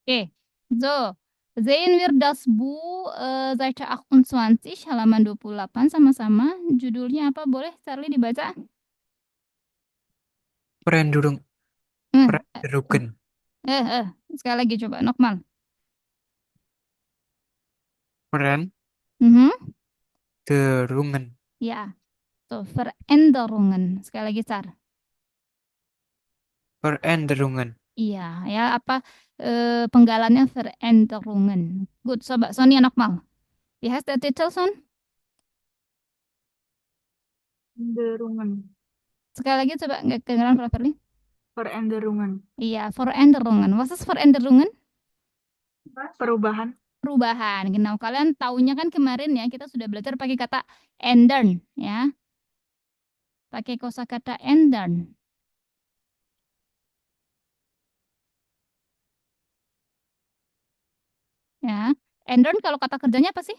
Oke. So, sehen wir das Buch Seite 28 halaman 28 sama-sama. Judulnya apa? Boleh Charlie dibaca? Perendurung, Eh, perenderugen, eh, eh. Sekali lagi coba. Nokmal. Mhm. perenderungen, Ya. So, Veränderungen. Sekali lagi, Char. perenderungen. Iya, ya apa penggalannya Veränderungen. Good, coba Sonia Nokmal. Wie heißt der Titel, Son? Veränderungen. Sekali lagi coba nggak kedengeran properly. Veränderungen. Iya, Veränderungen. Was ist Veränderungen? Perubahan. Perubahan. Genau. Kalian taunya kan kemarin ya, kita sudah belajar pakai kata ändern, ya. Pakai kosakata ändern. Ya. Ändern kalau kata kerjanya apa sih?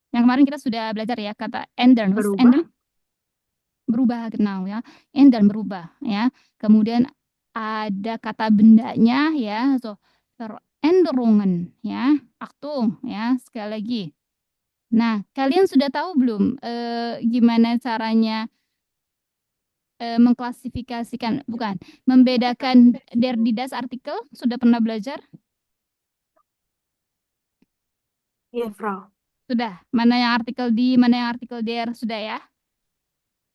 Yang kemarin kita sudah belajar ya, kata ändern. Was ist Berubah. ändern? Berubah, genau ya. Ändern berubah ya. Kemudian ada kata bendanya ya. So, Veränderungen ya. Achtung ya, sekali lagi. Nah, kalian sudah tahu belum gimana caranya mengklasifikasikan, bukan, membedakan der di das artikel? Sudah pernah belajar? Iya, Frau. Sudah. Mana yang artikel di, mana yang artikel der? Sudah ya?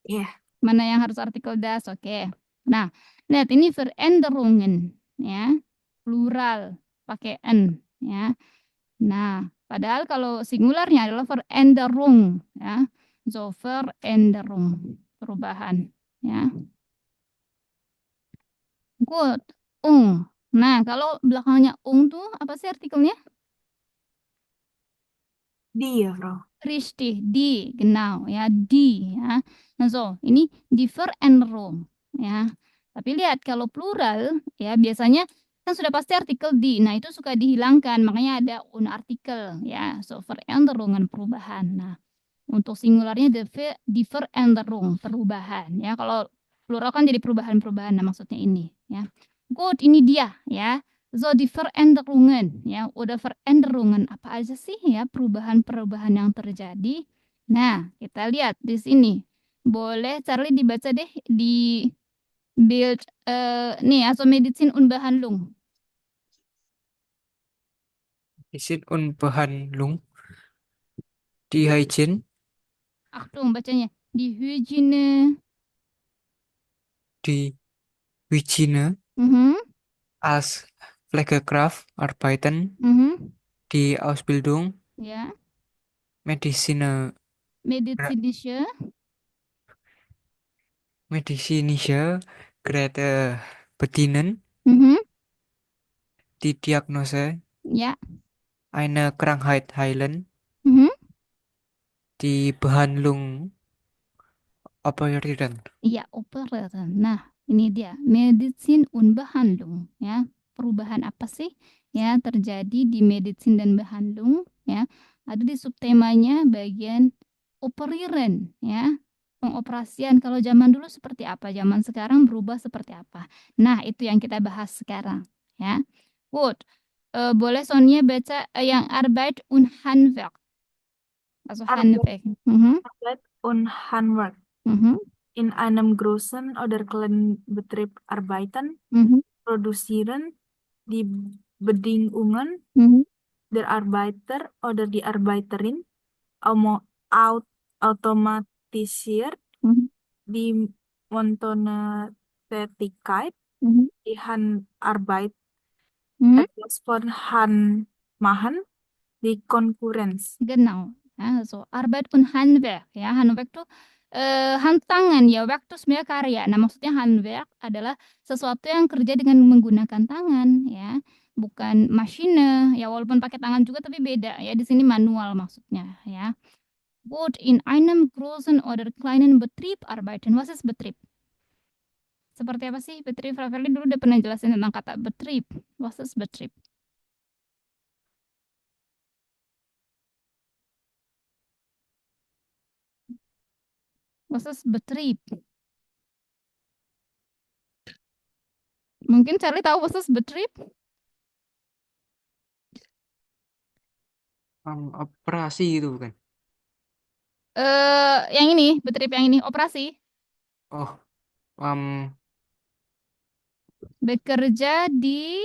Iya. Mana yang harus artikel das? Oke. Nah, lihat ini Veränderungen ya. Plural pakai n ya. Nah, padahal kalau singularnya adalah Veränderung ya. So, Veränderung, perubahan ya. Good. Nah, kalau belakangnya tuh apa sih artikelnya? Die, ya, Frau. Richtig, die, genau, ya, die, ya. Nah, so, ini die Veränderung, ya. Tapi lihat, kalau plural, ya, biasanya kan sudah pasti artikel die. Nah, itu suka dihilangkan, makanya ada un artikel, ya. So, Veränderungen, perubahan. Nah, untuk singularnya die Veränderung, perubahan, ya. Kalau plural kan jadi perubahan-perubahan, nah maksudnya ini, ya. Good, ini dia, ya. So, die Veränderungen, ya, oder Veränderungen, apa aja sih ya perubahan-perubahan yang terjadi? Nah, kita lihat di sini. Boleh Charlie dibaca deh di Bild, nih, also Medizin und Behandlung. Isin und Behandlung, die Hygiene, Achtung, bacanya. Die Hygiene. die Hygiene Mhm, als Pflegekraft arbeiten, mhm, die Ausbildung, ya. Mediziner, Medizinische. medizinische Geräte bedienen, Mhm, die Diagnose ya. einer Krankheit heilen, Mhm. die Behandlung operieren. Iya, operator. Nah, ini dia Medizin und Behandlung ya. Perubahan apa sih ya terjadi di medicin dan behandlung ya? Ada di subtemanya bagian operieren ya. Pengoperasian kalau zaman dulu seperti apa, zaman sekarang berubah seperti apa. Nah, itu yang kita bahas sekarang ya. Good. Boleh Sonia baca yang Arbeit und Handwerk. Also Arbeit, Handwerk. Mhm. Arbeit und Handwerk. Mhm. In einem großen oder kleinen Betrieb arbeiten, Mhm. produzieren die Bedingungen Mhm. der Arbeiter oder die Arbeiterin au automatisiert Mhm. die monotone Tätigkeit, Mhm. die Handarbeit Mhm. etwas von Hand machen, die Konkurrenz. Genau. Ja, so Arbeit und Handwerk. Ya, Handwerk tuh hand tangan ya, werk tuh sebenarnya karya. Nah, maksudnya Handwerk adalah sesuatu yang kerja dengan menggunakan tangan, ya, bukan maschine. Ya, walaupun pakai tangan juga tapi beda ya. Di sini manual maksudnya, ya. Gut, in einem großen oder kleinen Betrieb arbeiten. Was ist Betrieb? Seperti apa sih Betrieb? Rafaeli dulu udah pernah jelasin tentang kata Betrieb. Was ist Betrieb? Was ist Betrieb? Mungkin Charlie tahu was ist Betrieb? Operasi itu bukan? Yang ini, Betrip yang ini, operasi. Oh, um, Bekerja di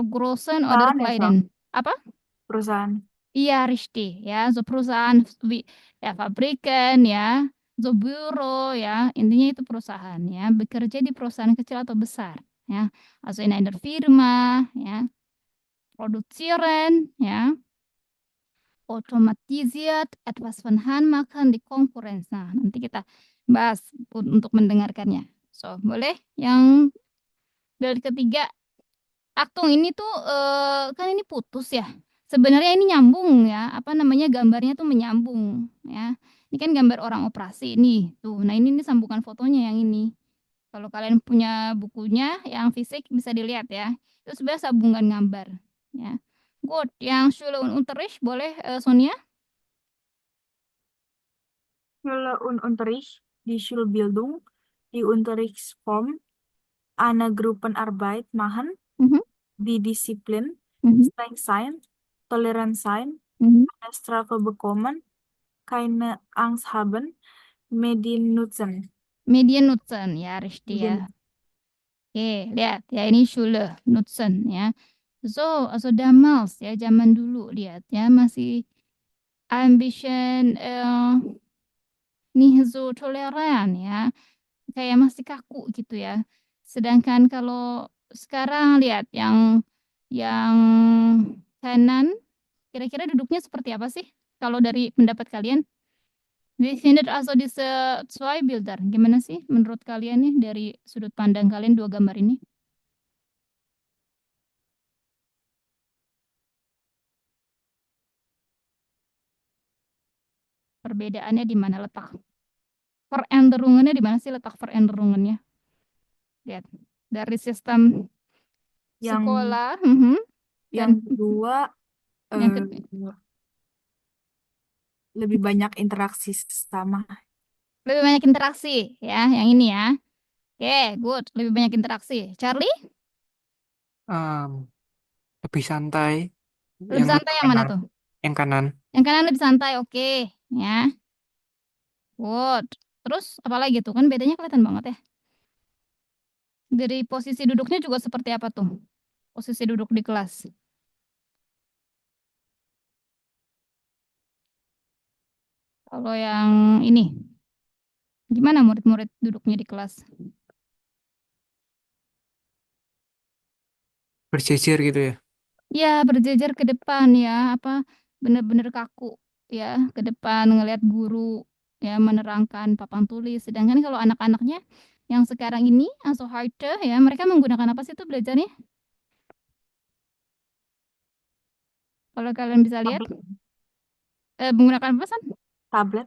Großen oder Perusahaan ya, Sal? Kleinen. Apa? Perusahaan. Iya, richtig. Ya, so perusahaan, ya fabrikan, ya, so bureau, ya, intinya itu perusahaan, ya, bekerja di perusahaan kecil atau besar, ya, also in einer Firma, ya, produzieren, ya, automatisiert, etwas von Hand machen di Konkurrenz. Nah, nanti kita bahas untuk mendengarkannya. So, boleh yang dari ketiga, Aktung ini tuh kan ini putus ya. Sebenarnya ini nyambung ya, apa namanya gambarnya tuh menyambung ya. Ini kan gambar orang operasi nih, tuh. Nah ini nih sambungan fotonya yang ini. Kalau kalian punya bukunya yang fisik bisa dilihat ya. Itu sebenarnya sambungan gambar ya. Good, yang Schule und Unterricht boleh Sonia? Schule und Unterricht, die Schulbildung, die Unterrichtsform, eine Gruppenarbeit machen, Mhm, die Disziplin, mhm, streng sein, tolerant sein, mhm. keine Strafe bekommen, keine Angst haben, Medien nutzen. Medien nutzen ya, richtig ya. Medien. Oke, lihat ya ini Schule nutzen ya. So, also damals ya zaman dulu lihat ya masih ambition nih so toleran ya. Kayak masih kaku gitu ya. Sedangkan kalau sekarang lihat yang kanan kira-kira duduknya seperti apa sih? Kalau dari pendapat kalian? Wie findet also diese zwei Bilder? Gimana sih menurut kalian nih dari sudut pandang kalian dua gambar ini? Perbedaannya di mana letak? Veränderungannya di mana sih letak veränderungannya? Lihat dari sistem Yang sekolah, yang dan kedua yang lebih banyak interaksi sama. lebih banyak interaksi ya, yang ini ya. Oke, good. Lebih banyak interaksi. Charlie, um, lebih santai. lebih Yang santai yang mana kanan, tuh? yang kanan. Yang kanan lebih santai, oke. Ya, good. Terus apalagi tuh kan bedanya kelihatan banget ya. Dari posisi duduknya juga seperti apa tuh? Posisi duduk di kelas. Kalau yang ini, gimana murid-murid duduknya di kelas? Berjejer gitu ya. Ya, berjejer ke depan ya, apa bener-bener kaku ya, ke depan ngelihat guru ya menerangkan papan tulis. Sedangkan kalau anak-anaknya yang sekarang ini atau harder ya, mereka menggunakan apa sih itu belajarnya? Kalau kalian bisa lihat, Tablet. menggunakan apa San? Tablet.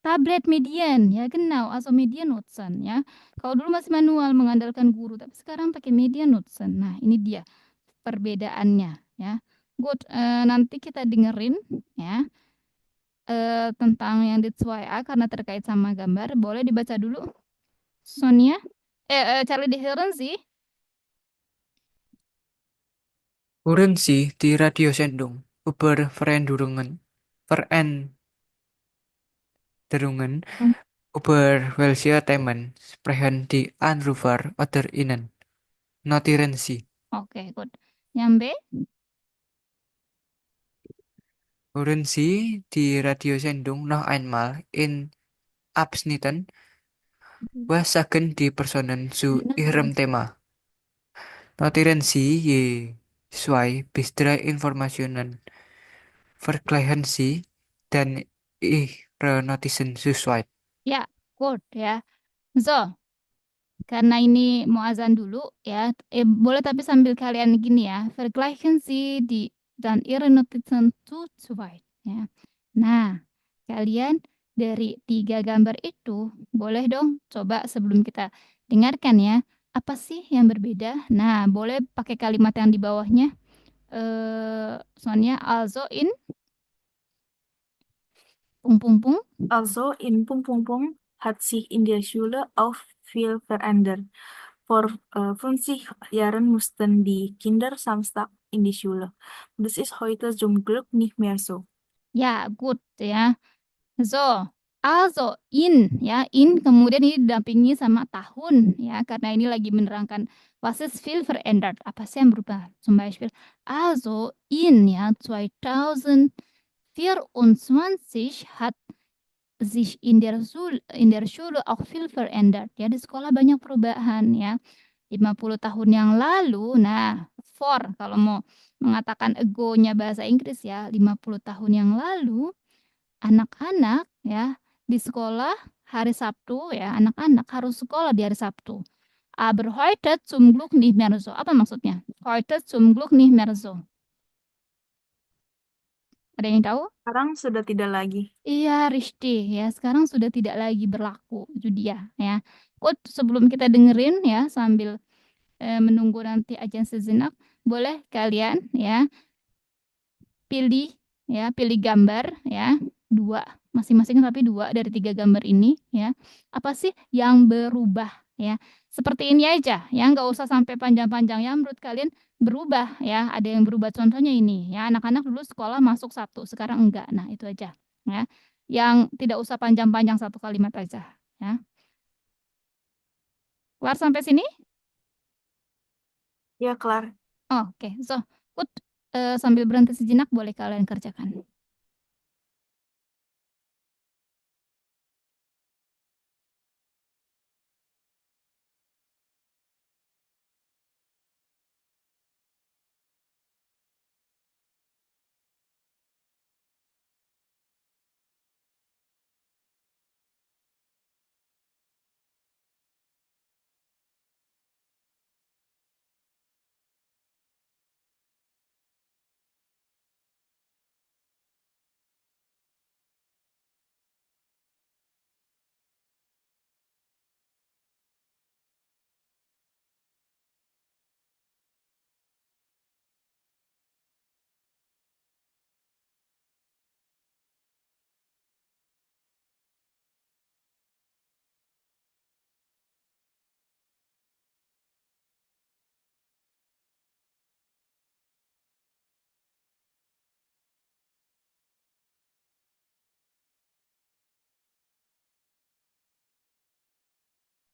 Tablet median ya, genau, atau median nutzen ya. Kalau dulu masih manual mengandalkan guru, tapi sekarang pakai median nutzen. Nah, ini dia perbedaannya ya. Good, nanti kita dengerin ya tentang yang di 2A karena terkait sama gambar. Boleh dibaca dulu, Sonia? Charlie di sih. Horen Sie die Radiosendung über Veränderungen über welche Themen sprechen die Anrufer oder Ihnen? Notieren Sie. Oke, good. Yang B? Hören Sie die Radiosendung noch einmal in Abschnitten. Was sagen die Personen zu ihrem Thema? Notieren Sie je 2 bis 3 Informationen. Vergleichen Sie dan Ihre Notizen sesuai. Ya, good ya. So, karena ini mau azan dulu ya, boleh tapi sambil kalian gini ya, vergleichen Sie die dan Ihre Notizen zu zweit ya. Nah, kalian dari 3 gambar itu boleh dong coba sebelum kita dengarkan ya, apa sih yang berbeda? Nah, boleh pakai kalimat yang di bawahnya. Soalnya also in pung pung pung. Also in Pung Pung Pung hat sich in der Schule auch viel verändert. for 50 Jahren mussten die Kinder Samstag in die Schule. Das ist heute zum Glück nicht mehr so. Ya, good ya. So, also in kemudian ini didampingi sama tahun ya, karena ini lagi menerangkan was ist viel verändert, apa sih yang berubah? Zum Beispiel, also ya 2024 hat sich in der Schule auch viel verändert. Ya, di sekolah banyak perubahan ya. 50 tahun yang lalu, nah, kalau mau mengatakan ago-nya bahasa Inggris ya, 50 tahun yang lalu, anak-anak ya di sekolah hari Sabtu ya, anak-anak harus sekolah di hari Sabtu. Aber heute zum Glück nicht mehr so. Apa maksudnya? Heute zum Glück nicht mehr so. Ada yang tahu? Sekarang sudah tidak lagi. Iya, richtig ya. Sekarang sudah tidak lagi berlaku. Itu dia ya. Kok sebelum kita dengerin ya sambil menunggu nanti ajan sejenak, boleh kalian ya pilih pilih gambar ya, 2 masing-masing tapi 2 dari 3 gambar ini ya. Apa sih yang berubah ya? Seperti ini aja ya, nggak usah sampai panjang-panjang ya menurut kalian berubah ya. Ada yang berubah contohnya ini ya, anak-anak dulu sekolah masuk Sabtu, sekarang enggak. Nah, itu aja ya. Yang tidak usah panjang-panjang, satu kalimat aja ya. Keluar sampai sini? Ya, kelar. Oke. So, Put, sambil berhenti sejenak boleh kalian kerjakan.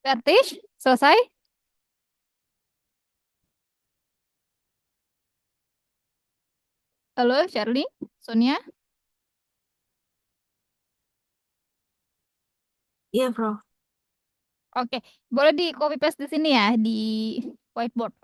Fertig? Selesai? Halo, Charlie? Sonia? Iya, Bro. Oke, boleh di copy paste di sini ya, di whiteboard.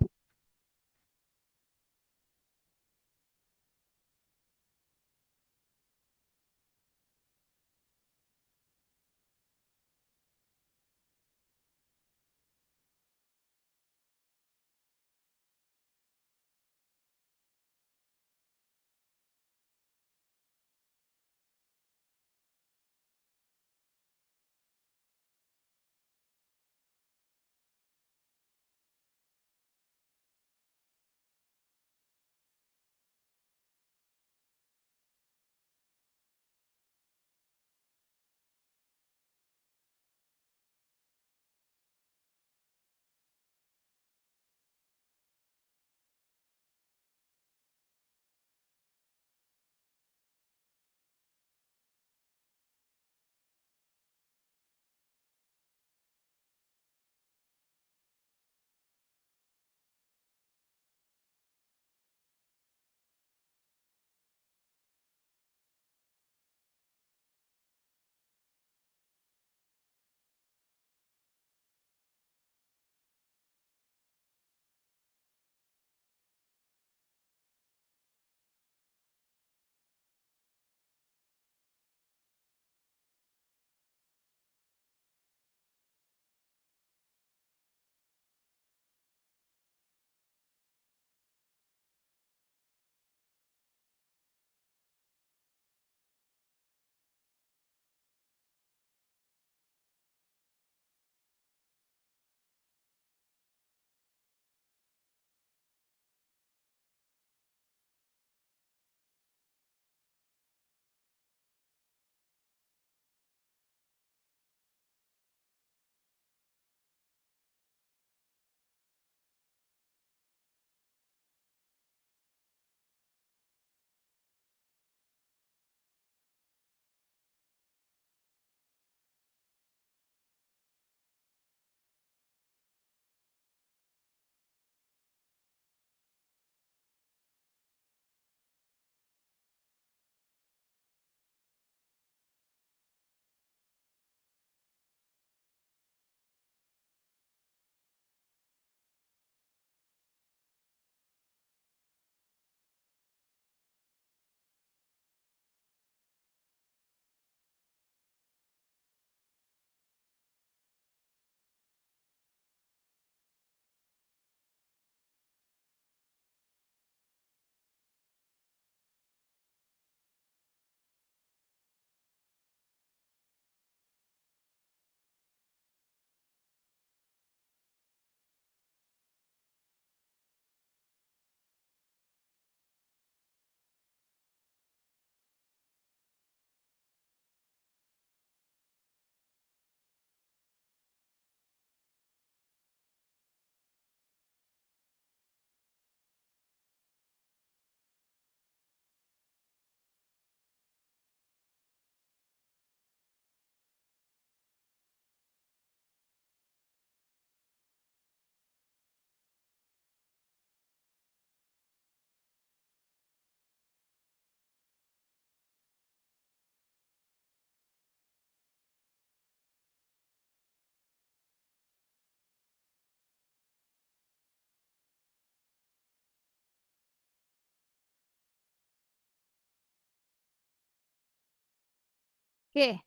Oke,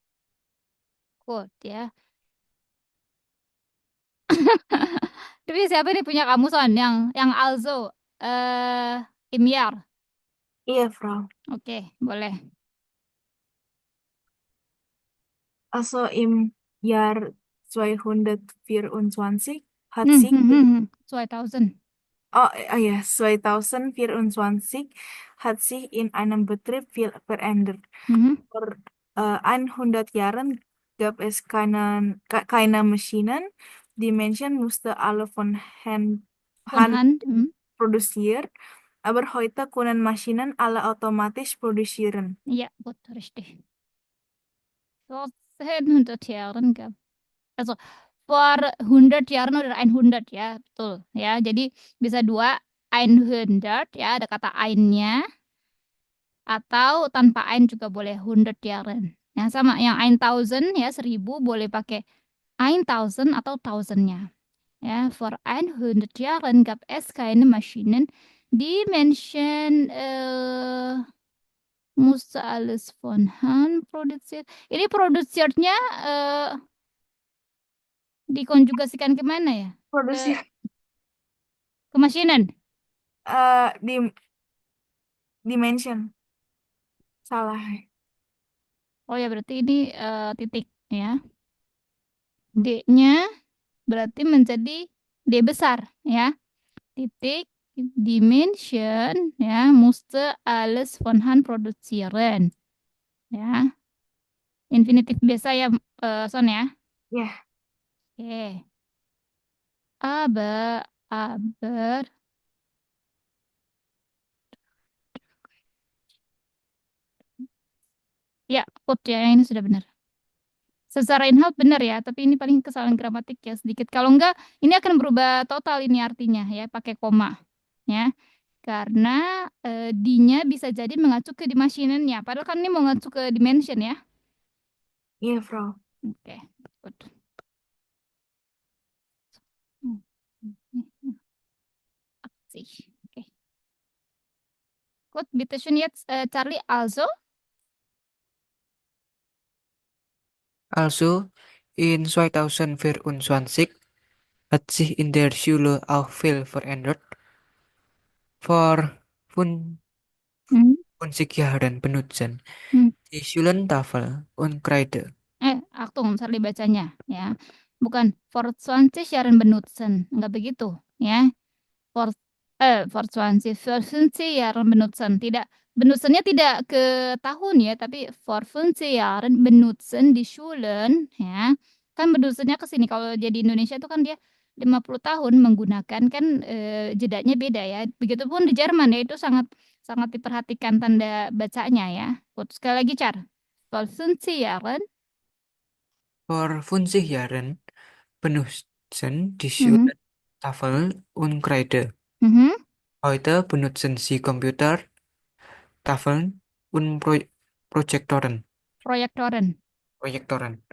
good ya. Tapi siapa nih punya kamusan yang also Imyar. Iya, Frau. Oke, boleh. Also im Jahr 224 hat sich 2000. ja, 2024 hat sich in einem Betrieb viel verändert. Vor 100 Jahren gab es keine Maschinen. Die Menschen mussten alle von Von Hand. produziert, aber heute können Maschinen alle automatisch produzieren. Ja, gut, richtig. Vor 100 Jahren gab. Also vor 100 Jahren oder 100 ya, betul ya. Jadi bisa dua 100 ya, ada kata ein-nya atau tanpa ein juga boleh 100 Jahren. Ya, sama yang 1000 ya 1000 boleh pakai 1000 atau 1000-nya. Ja, vor 100 Jahren gab es keine Maschinen. Die Menschen musste alles von Hand produziert. Ini produziernya dikonjugasikan kemana ya? Produziert Ke maschinen. Dimension. Salah. Oh ya, berarti ini titik ya. D-nya berarti menjadi D besar ya. Titik Dimension ya, musste alles von Hand produzieren. Ya. Infinitif biasa ya, Son ya. Ya. Oke. Aber ya, good ya, ini sudah benar. Secara inhalt benar ya, tapi ini paling kesalahan gramatik ya sedikit. Kalau enggak, ini akan berubah total ini artinya ya, pakai koma. Ya. Karena D-nya bisa jadi mengacu ke dimensionnya. Padahal kan ini mau mengacu ke dimension ya. Iya, Frau. Oke, good. Oke. Gut, bitte schön jetzt Charlie, also. Also, in 2024 hat sich in der Schule auch viel verändert. Vor 50 Jahren benutzen die Schulentafel und Kreide. Achtung, Charlie bacanya ya. Bukan vor 20 Jahren benutzen, enggak begitu ya. For 20, für 50 Jahren benutzen. Tidak, benutzennya tidak ke tahun ya, tapi vor 50 Jahren benutzen die Schulen ya. Kan benutzennya ke sini. Kalau jadi Indonesia itu kan dia 50 tahun menggunakan kan jedanya beda ya. Begitupun di Jerman ya, itu sangat sangat diperhatikan tanda bacanya ya. Sekali lagi Char. Vor 50 Jahren Vor 50 Jahren benutzen die Schulentafel und Kreide. Heute benutzen sie Computer, Tafeln und Projektoren. Projektoren.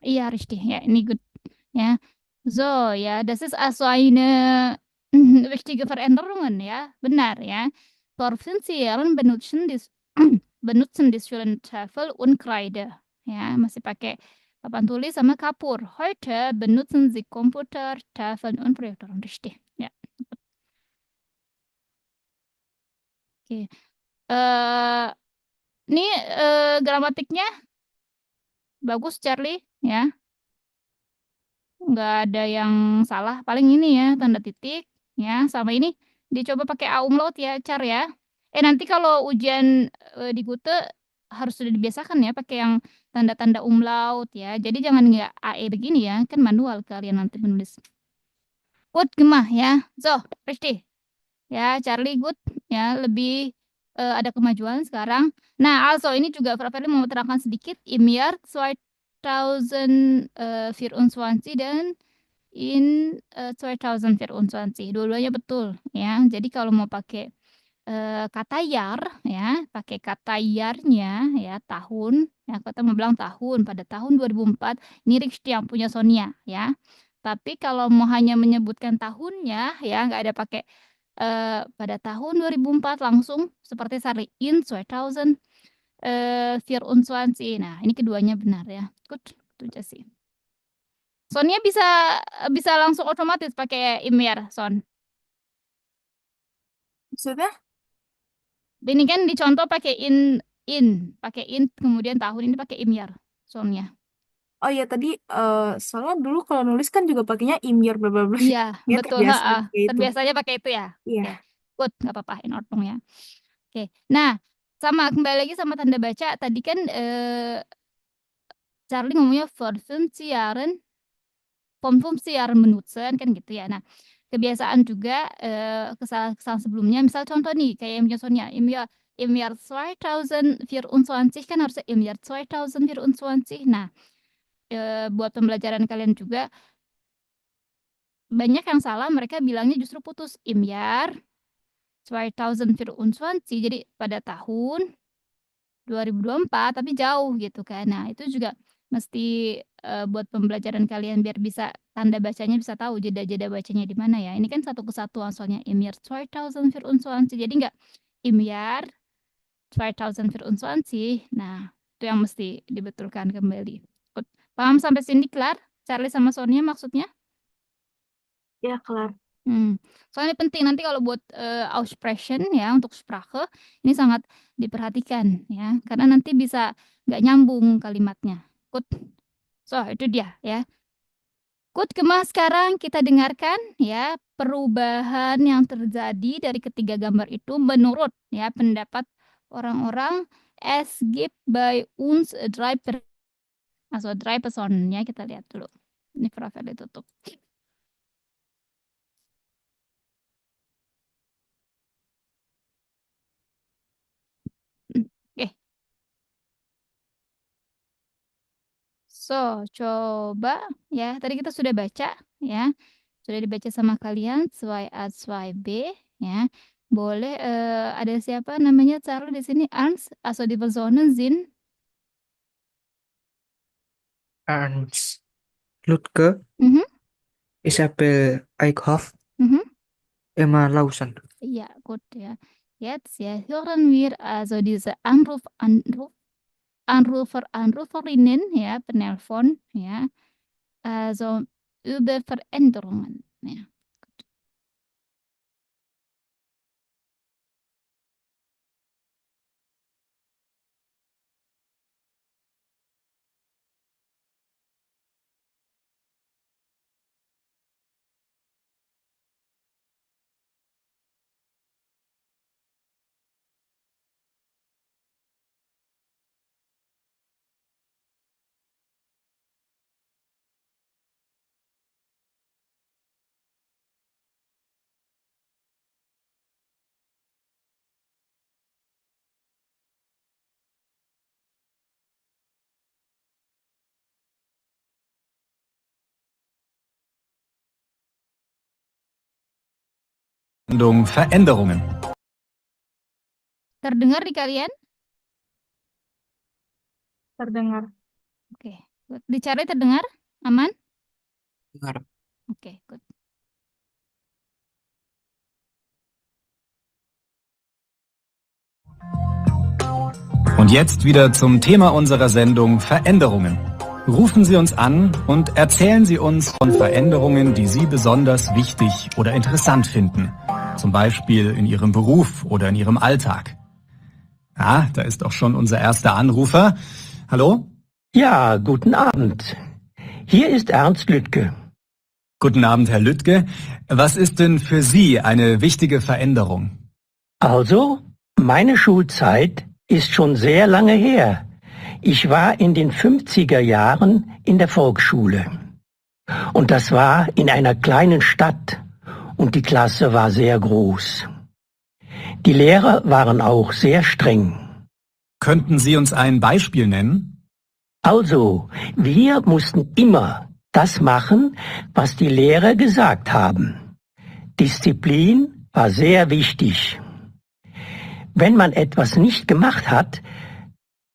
Iya, richtig. Ja, ini good. Ja. So, ja, das ist also eine wichtige Veränderungen, ja. Benar, ja. Vor 50 Jahren benutzen die Schulentafel und Kreide. Ya, masih pakai papan tulis sama kapur. Heute benutzen sie Computer, Tafeln und Projektoren. Richtig. Ya. Oke. Ini gramatiknya bagus, Charlie, ya. Nggak ada yang salah. Paling ini ya, tanda titik, ya. Sama ini dicoba pakai A umlaut ya, Char ya. Nanti kalau ujian di Gute harus sudah dibiasakan ya pakai yang tanda-tanda umlaut ya. Jadi jangan nggak AE begini ya, kan manual kalian nanti menulis. Good, gemah ya. So, richtig. Ya, Charlie good ya, lebih ada kemajuan sekarang. Nah, also ini juga Frau mau menerangkan sedikit im Jahr 2024 dan in 2024. Dua-duanya betul ya. Jadi kalau mau pakai kata yar ya, pakai kata yarnya ya tahun ya, kita mau bilang tahun pada tahun 2004 ini Riksti yang punya Sonia ya. Tapi kalau mau hanya menyebutkan tahunnya ya nggak ada pakai pada tahun 2004 langsung seperti Sari in 2000 24. Nah, ini keduanya benar ya. Good, itu aja sih. Sonnya bisa langsung otomatis pakai IMYAR, Son. Maksudnya? Ini kan dicontoh pakai pakai kemudian tahun ini pakai IMYAR, Sonnya. Oh ya tadi soalnya dulu kalau nulis kan juga pakainya IMYAR bla bla bla. Iya, Ya betul. Terbiasanya pakai itu ya. Iya. Oke. Good, nggak apa-apa, in ordnung ya. Oke. Nah, sama kembali lagi sama tanda baca tadi kan Charlie ngomongnya Vom 5 Jahren benutzen kan gitu ya. Nah, kebiasaan juga kesalahan sebelumnya misal contoh nih kayak yang contohnya im Jahr 2024 kan harusnya im Jahr 2024. Nah, buat pembelajaran kalian juga banyak yang salah, mereka bilangnya justru putus im Jahr 2024 jadi pada tahun 2024 tapi jauh gitu kan. Nah, itu juga mesti buat pembelajaran kalian biar bisa tanda bacanya bisa tahu jeda-jeda bacanya di mana ya. Ini kan satu kesatuan soalnya im Jahr 2024 jadi nggak im Jahr 2024. Nah, itu yang mesti dibetulkan kembali. Paham sampai sini, Klar? Charlie sama Sonia maksudnya? Ya, kelar. Soalnya penting nanti kalau buat Aussprechen ya untuk Sprache ini sangat diperhatikan ya karena nanti bisa nggak nyambung kalimatnya. Good. So itu dia ya. Good, sekarang kita dengarkan ya perubahan yang terjadi dari ketiga gambar itu menurut ya pendapat orang-orang es gibt bei uns drei Personen ya, kita lihat dulu. Ini profil ditutup. Oke. So, coba ya. Tadi kita sudah baca ya. Sudah dibaca sama kalian 2a 2b ya. Boleh ada siapa namanya Charlie di sini? Ernst, also die Personen sind Ernst Lutke, Isabel Eickhoff, Emma Lawson. Ja, gut, ja. Jetzt ja, hören wir also diese Anruferinnen, ja, Penelpon, ja, also über Veränderungen, ja. Veränderungen. Terdengar di kalian? Terdengar. Oke. Dicari terdengar? Aman? Dengar. Oke, good. Und jetzt wieder zum Thema unserer Sendung Veränderungen. Rufen Sie uns an und erzählen Sie uns von Veränderungen, die Sie besonders wichtig oder interessant finden. Zum Beispiel in Ihrem Beruf oder in Ihrem Alltag. Ah, da ist auch schon unser erster Anrufer. Hallo? Ja, guten Abend. Hier ist Ernst Lüttke. Guten Abend, Herr Lüttke. Was ist denn für Sie eine wichtige Veränderung? Also, meine Schulzeit ist schon sehr lange her. Ich war in den 50er Jahren in der Volksschule. Und das war in einer kleinen Stadt. Und die Klasse war sehr groß. Die Lehrer waren auch sehr streng. Könnten Sie uns ein Beispiel nennen? Also, wir mussten immer das machen, was die Lehrer gesagt haben. Disziplin war sehr wichtig. Wenn man etwas nicht gemacht hat,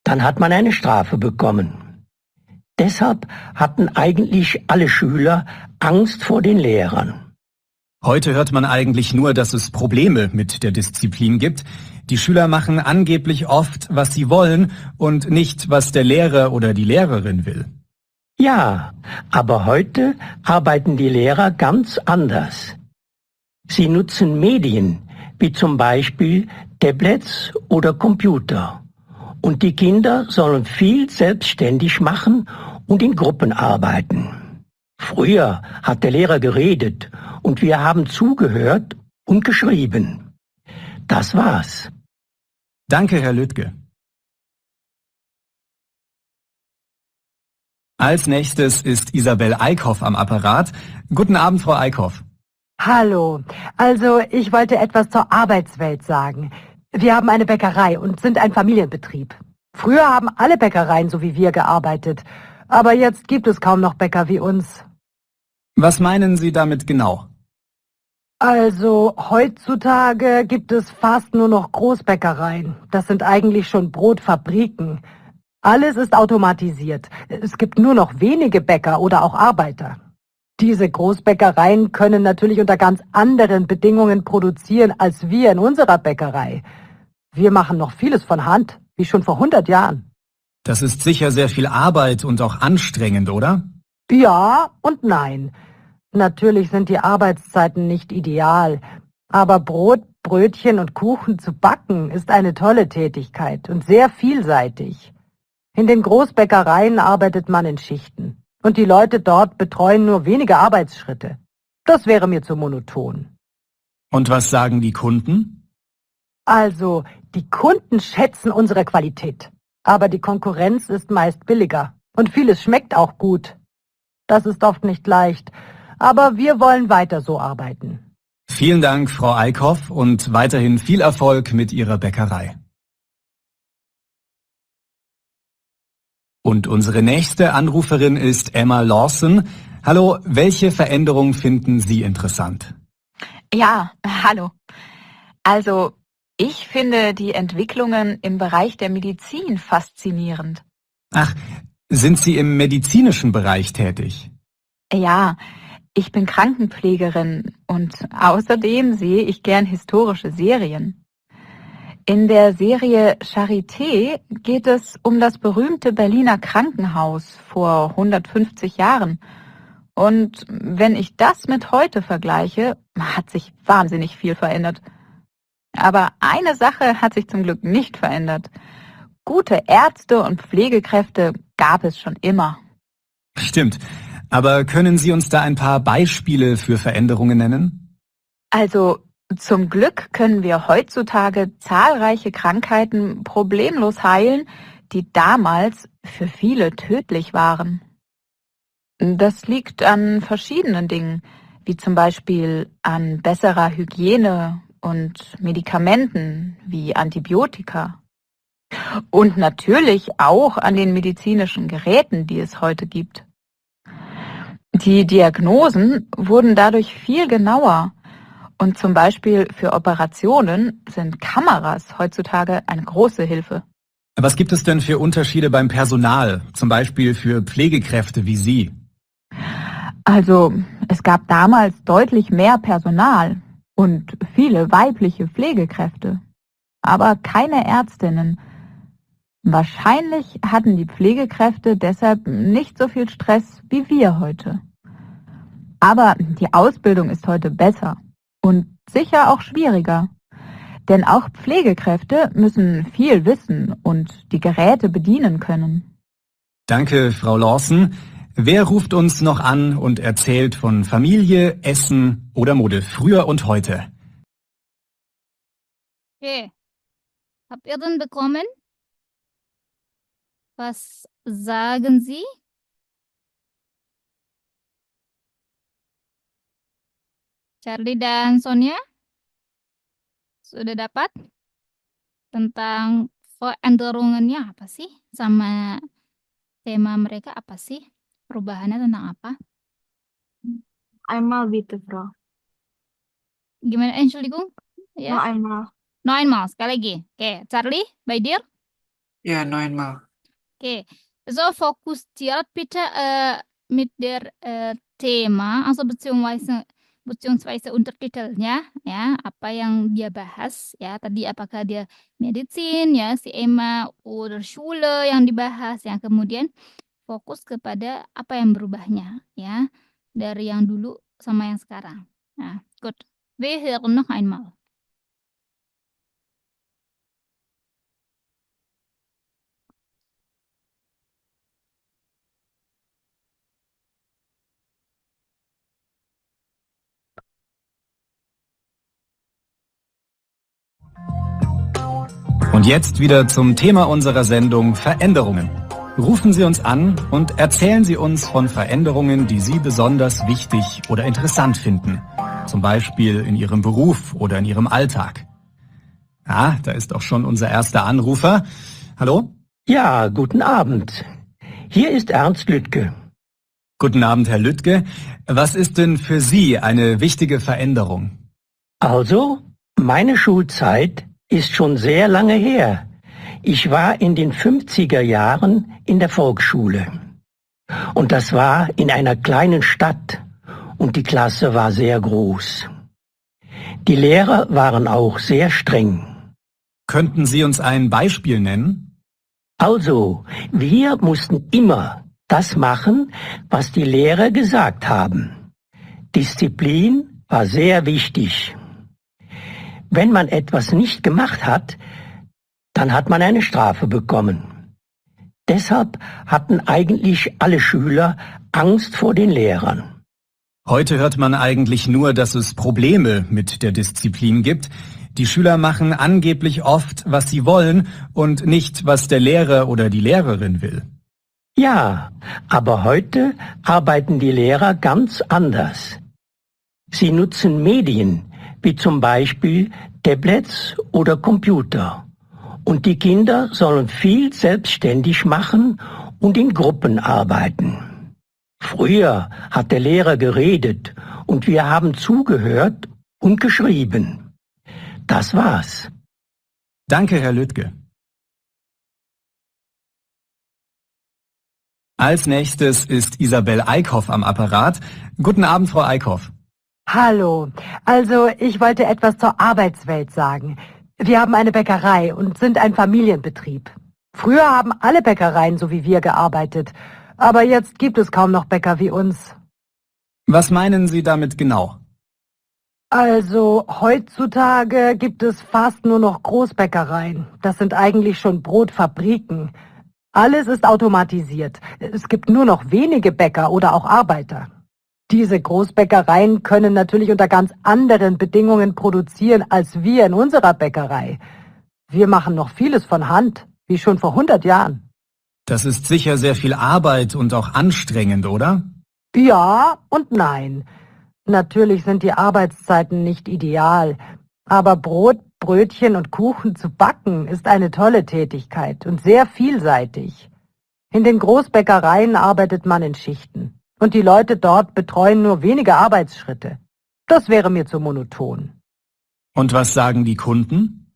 dann hat man eine Strafe bekommen. Deshalb hatten eigentlich alle Schüler Angst vor den Lehrern. Heute hört man eigentlich nur, dass es Probleme mit der Disziplin gibt. Die Schüler machen angeblich oft, was sie wollen und nicht, was der Lehrer oder die Lehrerin will. Ja, aber heute arbeiten die Lehrer ganz anders. Sie nutzen Medien, wie zum Beispiel Tablets oder Computer. Und die Kinder sollen viel selbstständig machen und in Gruppen arbeiten. Früher hat der Lehrer geredet und wir haben zugehört und geschrieben. Das war's. Danke, Herr Lüttke. Als nächstes ist Isabel Eickhoff am Apparat. Guten Abend, Frau Eickhoff. Hallo. Also, ich wollte etwas zur Arbeitswelt sagen. Wir haben eine Bäckerei und sind ein Familienbetrieb. Früher haben alle Bäckereien so wie wir gearbeitet. Aber jetzt gibt es kaum noch Bäcker wie uns. Was meinen Sie damit genau? Also, heutzutage gibt es fast nur noch Großbäckereien. Das sind eigentlich schon Brotfabriken. Alles ist automatisiert. Es gibt nur noch wenige Bäcker oder auch Arbeiter. Diese Großbäckereien können natürlich unter ganz anderen Bedingungen produzieren als wir in unserer Bäckerei. Wir machen noch vieles von Hand, wie schon vor 100 Jahren. Das ist sicher sehr viel Arbeit und auch anstrengend, oder? Ja und nein. Natürlich sind die Arbeitszeiten nicht ideal, aber Brot, Brötchen und Kuchen zu backen ist eine tolle Tätigkeit und sehr vielseitig. In den Großbäckereien arbeitet man in Schichten und die Leute dort betreuen nur wenige Arbeitsschritte. Das wäre mir zu monoton. Und was sagen die Kunden? Also, die Kunden schätzen unsere Qualität, aber die Konkurrenz ist meist billiger und vieles schmeckt auch gut. Das ist oft nicht leicht, aber wir wollen weiter so arbeiten. Vielen Dank, Frau Eickhoff, und weiterhin viel Erfolg mit Ihrer Bäckerei. Und unsere nächste Anruferin ist Emma Lawson. Hallo, welche Veränderung finden Sie interessant? Ja, hallo. Also, ich finde die Entwicklungen im Bereich der Medizin faszinierend. Ach, sind Sie im medizinischen Bereich tätig? Ja, ich bin Krankenpflegerin und außerdem sehe ich gern historische Serien. In der Serie Charité geht es um das berühmte Berliner Krankenhaus vor 150 Jahren. Und wenn ich das mit heute vergleiche, hat sich wahnsinnig viel verändert. Aber eine Sache hat sich zum Glück nicht verändert. Gute Ärzte und Pflegekräfte gab es schon immer. Stimmt. Aber können Sie uns da ein paar Beispiele für Veränderungen nennen? Also, zum Glück können wir heutzutage zahlreiche Krankheiten problemlos heilen, die damals für viele tödlich waren. Das liegt an verschiedenen Dingen, wie zum Beispiel an besserer Hygiene und Medikamenten wie Antibiotika. Und natürlich auch an den medizinischen Geräten, die es heute gibt. Die Diagnosen wurden dadurch viel genauer. Und zum Beispiel für Operationen sind Kameras heutzutage eine große Hilfe. Was gibt es denn für Unterschiede beim Personal, zum Beispiel für Pflegekräfte wie Sie? Also, es gab damals deutlich mehr Personal und viele weibliche Pflegekräfte, aber keine Ärztinnen. Wahrscheinlich hatten die Pflegekräfte deshalb nicht so viel Stress wie wir heute. Aber die Ausbildung ist heute besser. Und sicher auch schwieriger. Denn auch Pflegekräfte müssen viel wissen und die Geräte bedienen können. Danke, Frau Lawson. Wer ruft uns noch an und erzählt von Familie, Essen oder Mode früher und heute? Okay. Habt ihr denn bekommen? Was sagen Sie? Charlie dan Sonia? Sudah dapat? Tentang Veränderungannya apa sih? Sama tema mereka apa sih? Perubahannya tentang apa? Einmal bitte, Frau. Gimana, Entschuldigung? Noch Ja. einmal. Noch einmal, sekali lagi. Oke, Charlie, bei dir? Ja, 9-mal. Okay, so fokussiert bitte mit der Thema, also beziehungsweise beziehungsweise Untertitelnya, ya, apa yang dia bahas, ya, tadi apakah dia Medizin, ya, si Emma, oder Schule yang dibahas, yang kemudian fokus kepada apa yang berubahnya, ya, dari yang dulu sama yang sekarang. Nah, gut. Wir hören noch einmal. Und jetzt wieder zum Thema unserer Sendung Veränderungen. Rufen Sie uns an und erzählen Sie uns von Veränderungen, die Sie besonders wichtig oder interessant finden. Zum Beispiel in Ihrem Beruf oder in Ihrem Alltag. Ah, da ist auch schon unser erster Anrufer. Hallo? Ja, guten Abend. Hier ist Ernst Lüttke. Guten Abend, Herr Lüttke. Was ist denn für Sie eine wichtige Veränderung? Also, meine Schulzeit ist schon sehr lange her. Ich war in den 50er Jahren in der Volksschule. Und das war in einer kleinen Stadt. Und die Klasse war sehr groß. Die Lehrer waren auch sehr streng. Könnten Sie uns ein Beispiel nennen? Also, wir mussten immer das machen, was die Lehrer gesagt haben. Disziplin war sehr wichtig. Wenn man etwas nicht gemacht hat, dann hat man eine Strafe bekommen. Deshalb hatten eigentlich alle Schüler Angst vor den Lehrern. Heute hört man eigentlich nur, dass es Probleme mit der Disziplin gibt. Die Schüler machen angeblich oft, was sie wollen und nicht, was der Lehrer oder die Lehrerin will. Ja, aber heute arbeiten die Lehrer ganz anders. Sie nutzen Medien, wie zum Beispiel Tablets oder Computer. Und die Kinder sollen viel selbstständig machen und in Gruppen arbeiten. Früher hat der Lehrer geredet und wir haben zugehört und geschrieben. Das war's. Danke, Herr Lüttke. Als nächstes ist Isabel Eickhoff am Apparat. Guten Abend, Frau Eickhoff. Hallo. Also, ich wollte etwas zur Arbeitswelt sagen. Wir haben eine Bäckerei und sind ein Familienbetrieb. Früher haben alle Bäckereien so wie wir gearbeitet, aber jetzt gibt es kaum noch Bäcker wie uns. Was meinen Sie damit genau? Also, heutzutage gibt es fast nur noch Großbäckereien. Das sind eigentlich schon Brotfabriken. Alles ist automatisiert. Es gibt nur noch wenige Bäcker oder auch Arbeiter. Diese Großbäckereien können natürlich unter ganz anderen Bedingungen produzieren als wir in unserer Bäckerei. Wir machen noch vieles von Hand, wie schon vor 100 Jahren. Das ist sicher sehr viel Arbeit und auch anstrengend, oder? Ja und nein. Natürlich sind die Arbeitszeiten nicht ideal, aber Brot, Brötchen und Kuchen zu backen ist eine tolle Tätigkeit und sehr vielseitig. In den Großbäckereien arbeitet man in Schichten. Und die Leute dort betreuen nur wenige Arbeitsschritte. Das wäre mir zu monoton. Und was sagen die Kunden?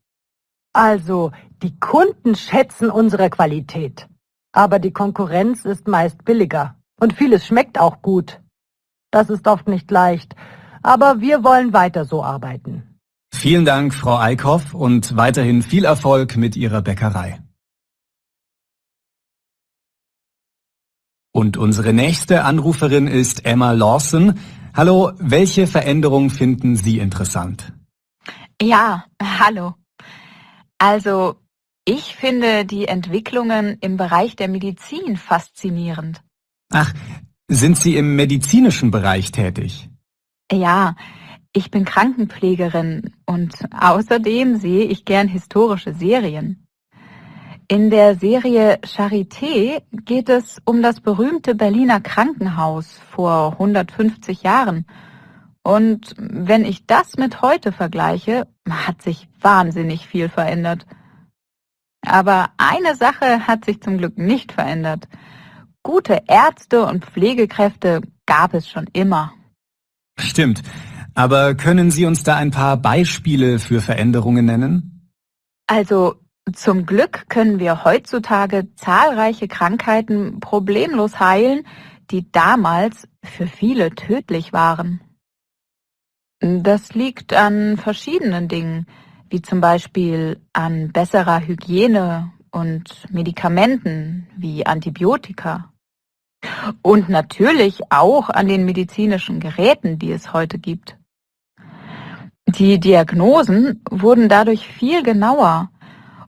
Also, die Kunden schätzen unsere Qualität. Aber die Konkurrenz ist meist billiger. Und vieles schmeckt auch gut. Das ist oft nicht leicht. Aber wir wollen weiter so arbeiten. Vielen Dank, Frau Eickhoff, und weiterhin viel Erfolg mit Ihrer Bäckerei. Und unsere nächste Anruferin ist Emma Lawson. Hallo, welche Veränderung finden Sie interessant? Ja, hallo. Also, ich finde die Entwicklungen im Bereich der Medizin faszinierend. Ach, sind Sie im medizinischen Bereich tätig? Ja, ich bin Krankenpflegerin und außerdem sehe ich gern historische Serien. In der Serie Charité geht es um das berühmte Berliner Krankenhaus vor 150 Jahren. Und wenn ich das mit heute vergleiche, hat sich wahnsinnig viel verändert. Aber eine Sache hat sich zum Glück nicht verändert. Gute Ärzte und Pflegekräfte gab es schon immer. Stimmt. Aber können Sie uns da ein paar Beispiele für Veränderungen nennen? Also, zum Glück können wir heutzutage zahlreiche Krankheiten problemlos heilen, die damals für viele tödlich waren. Das liegt an verschiedenen Dingen, wie zum Beispiel an besserer Hygiene und Medikamenten wie Antibiotika. Und natürlich auch an den medizinischen Geräten, die es heute gibt. Die Diagnosen wurden dadurch viel genauer.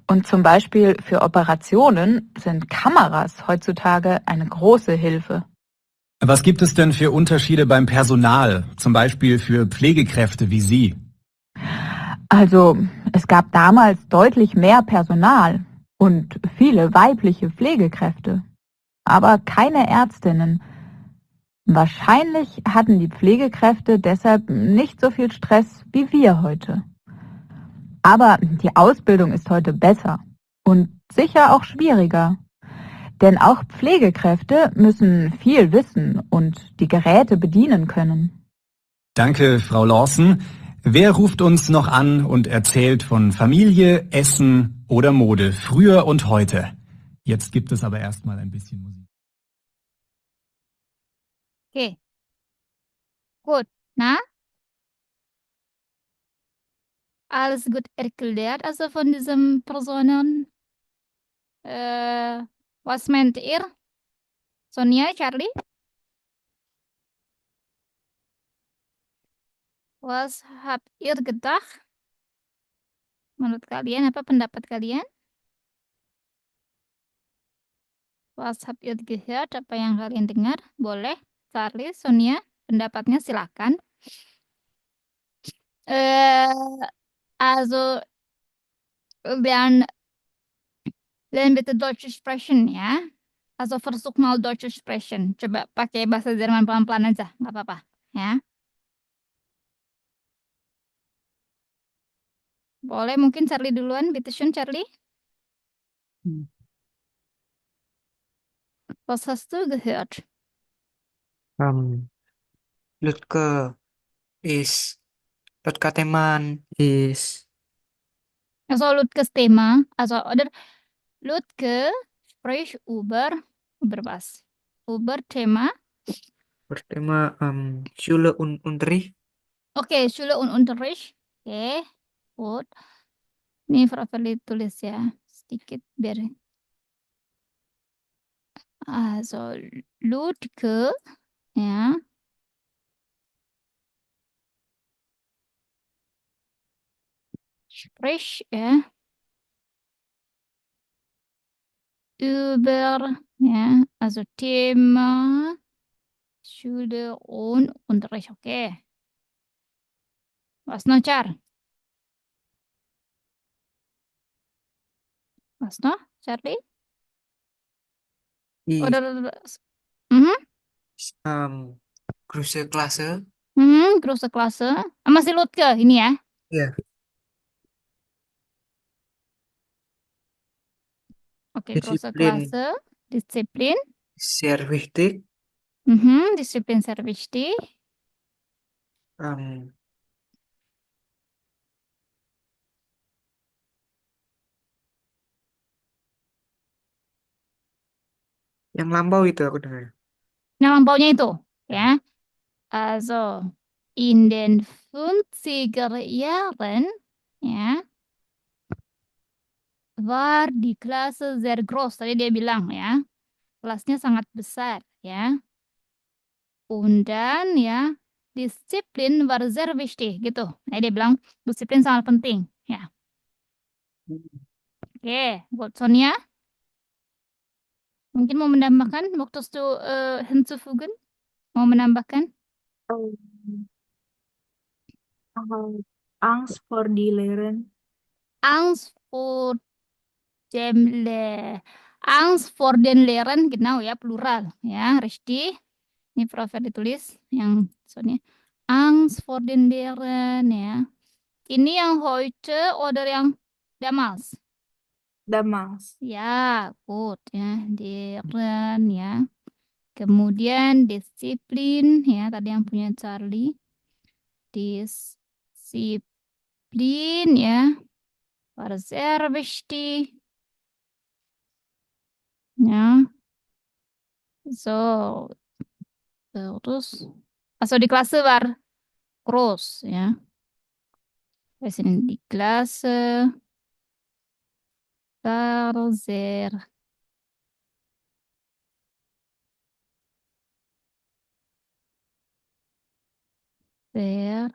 Und zum Beispiel für Operationen sind Kameras heutzutage eine große Hilfe. Was gibt es denn für Unterschiede beim Personal, zum Beispiel für Pflegekräfte wie Sie? Also, es gab damals deutlich mehr Personal und viele weibliche Pflegekräfte, aber keine Ärztinnen. Wahrscheinlich hatten die Pflegekräfte deshalb nicht so viel Stress wie wir heute. Aber die Ausbildung ist heute besser und sicher auch schwieriger. Denn auch Pflegekräfte müssen viel wissen und die Geräte bedienen können. Danke, Frau Lawson. Wer ruft uns noch an und erzählt von Familie, Essen oder Mode, früher und heute? Jetzt gibt es aber erstmal ein bisschen Musik. Okay. Gut. Nah? Alles gut erklärt, also von diesen Personen. Was meint ihr? Sonia, Charlie? Was habt ihr gedacht? Menurut kalian, apa pendapat kalian? Was habt ihr gehört? Apa yang kalian dengar? Boleh. Charlie, Sonia, pendapatnya silakan. Also, lernen bitte Deutsch sprechen, ya. Also, versuch mal Deutsch sprechen. Coba pakai bahasa Jerman pelan-pelan aja, nggak apa-apa, ya. Boleh, mungkin Charlie duluan. Bitte schön, Charlie. Was hast du gehört? Lutke Teman is Also, Lutges Thema. Also, oder Lutke spricht über was? Über Thema. bertema Schule und Unterricht. Oke, Schule und Unterricht. Oke, gut. Ini Frau Verli tulis ya, sedikit biar. Also, Lutke, ya. Sprich, ya. Über, ya, also Thema Schule und Unterricht. Oke. Was noch, Char? Was noch, Charlie? Di Oder, Große Klasse. große Klasse. Masih Lutke ini ya. Ya, Oke, große Disiplin Klasse. Disiplin. sehr wichtig. Disiplin sehr wichtig. Yang lampau itu aku dengar. Nah, lampaunya itu, ya. Also, in den 50er Jahren, ya, war die Klasse sehr groß. Tadi dia bilang, ya, kelasnya sangat besar, ya. Und dann, ya, Disiplin war sehr wichtig, gitu. Nah, dia bilang, disiplin sangat penting, ya. Oke, buat Sonia. Mungkin mau menambahkan, möchtest du hinzufügen? Mau menambahkan? Angst vor die Lehren. Angst vor dem Angst vor den Lehren, genau ya, plural ya, richtig. Ini Prof ditulis yang soalnya Angst vor den Lehren ya. Ini yang heute oder yang damals? Damals. Ya, gut ya, Lehren ya. Kemudian disiplin ya, tadi yang punya Charlie. Disiplin ya. War sehr wichtig. Ja. So. Terus. Also die Klasse war groß, ya. Wir sind die Klasse war sehr sehr.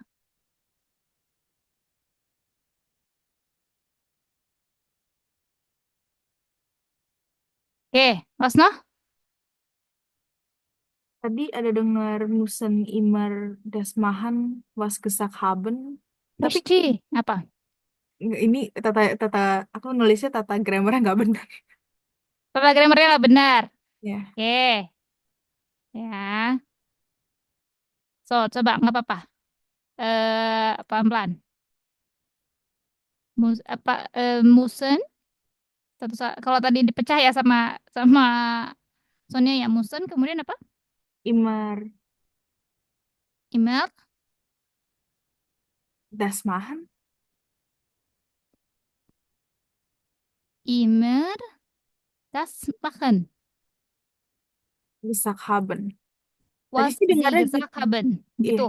Oke, was noch? Tadi ada dengar müssen immer das machen, was gesagt haben. Tapi Richtig. Apa? ini aku nulisnya tata grammarnya nggak benar. Tata grammarnya nggak benar. Ya. Oke. Ya. So, coba nggak apa-apa. Pelan-pelan. Musen. Kalau tadi dipecah ya sama Sonia ya musen, kemudian apa? Immer Email. das machen. Immer das machen. Gesagt haben. Tadi Was sih Sie dengarnya gesagt gitu. haben. Iya. Gitu.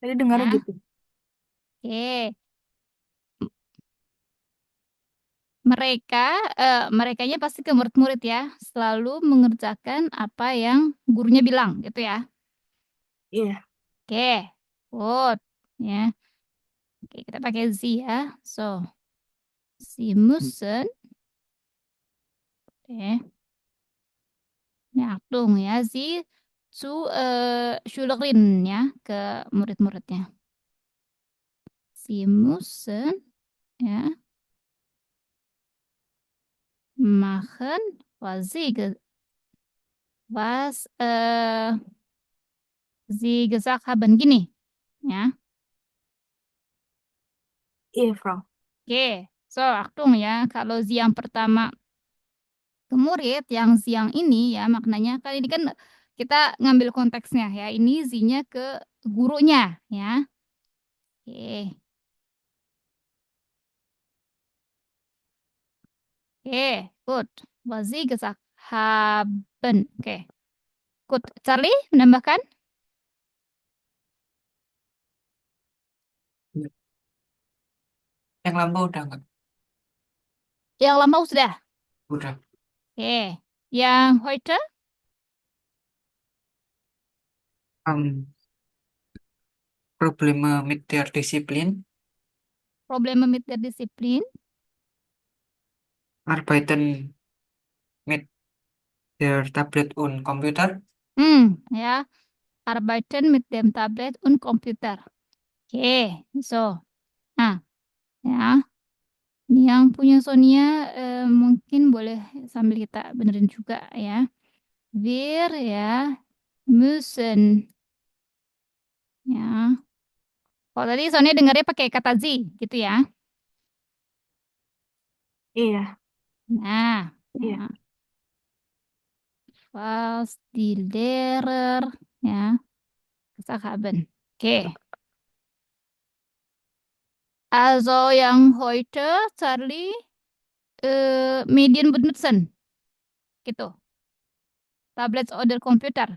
Tadi dengarnya Ya. gitu. Oke. Merekanya pasti ke murid-murid ya, selalu mengerjakan apa yang gurunya bilang gitu ya. Iya. Oke, good. Ya. Oke, kita pakai Sie ya. So, Sie müssen. Oke. Ini Achtung ya, Sie zu Schülerin ya, ke murid-muridnya. Sie müssen ya machen, was Sie gesagt haben gini ya. Iya, Frau. Oke, so Achtung ya, kalau Sie yang pertama ke murid, yang siang ini ya maknanya kan ini kan kita ngambil konteksnya ya. Ini Z-nya ke gurunya ya. Oke. Oke, good. Was Sie gesagt haben. Oke. Good. Charlie menambahkan? Yang lama udah nggak? Yang lama sudah. Udah. Oke. Yang heute? Probleme mit der Disziplin, Probleme mit der Disziplin. Arbeiten mit der Tablet und Computer. Ya. Arbeiten mit dem Tablet und Computer. Oke, so. Nah, ya. Ini yang punya Sonia mungkin boleh sambil kita benerin juga ya. Wir ya müssen. Ya. Kalau tadi Sonia dengarnya pakai kata Sie gitu ya. Iya. Nah, Iya. ya. Was die Lehrer ya gesagt haben. Oke. Also yang heute Charlie Medien benutzen. Gitu. Tablets oder Computer.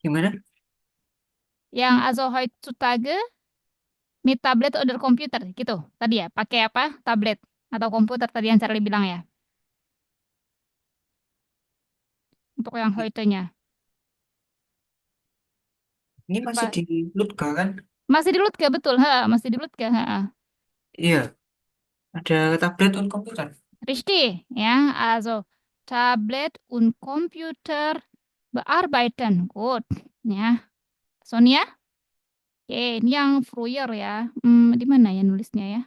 Gimana? Yang also heutzutage mit tablet oder komputer gitu. Tadi ya, pakai apa? Tablet atau komputer tadi yang Charlie bilang ya. Untuk yang heute-nya. Ini masih Apa? di Lutga kan? Masih di Lutke, betul. Ha, masih di Lutke. Ha. Iya, ada tablet und Computer. Richtig, ya. Also Tablet und Computer bearbeiten. Gut. Ya. Sonia? Oke, ini yang früher ya. Di mana ya nulisnya ya?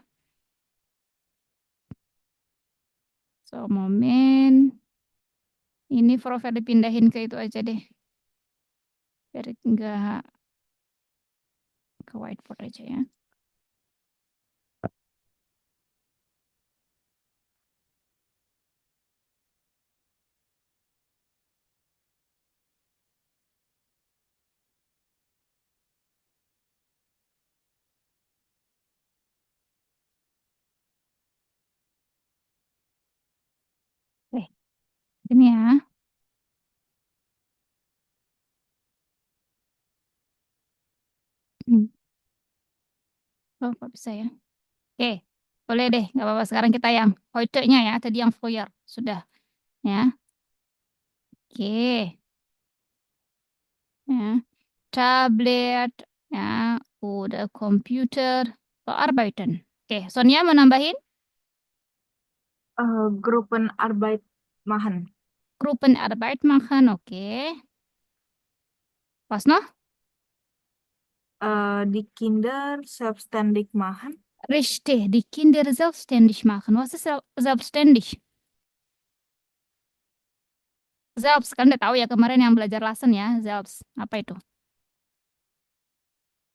So, momen. Ini profil dipindahin ke itu aja deh. Biar enggak ke whiteboard aja ya. Oke, ini ya. Oh, kok bisa ya? Oke, boleh deh, nggak apa-apa. Sekarang kita yang heute-nya ya, tadi yang früher. Sudah, ya. Oke. Ya. Tablet, ya, udah komputer, bearbeiten. Oke, Sonia mau nambahin? Gruppenarbeit machen. Gruppenarbeit machen, oke. Was noch? Die Kinder selbstständig machen. Richtig, die Kinder selbstständig machen. Was ist selbstständig? Selbst, kan udah tahu ya kemarin yang belajar lesson ya, selbst. Apa itu?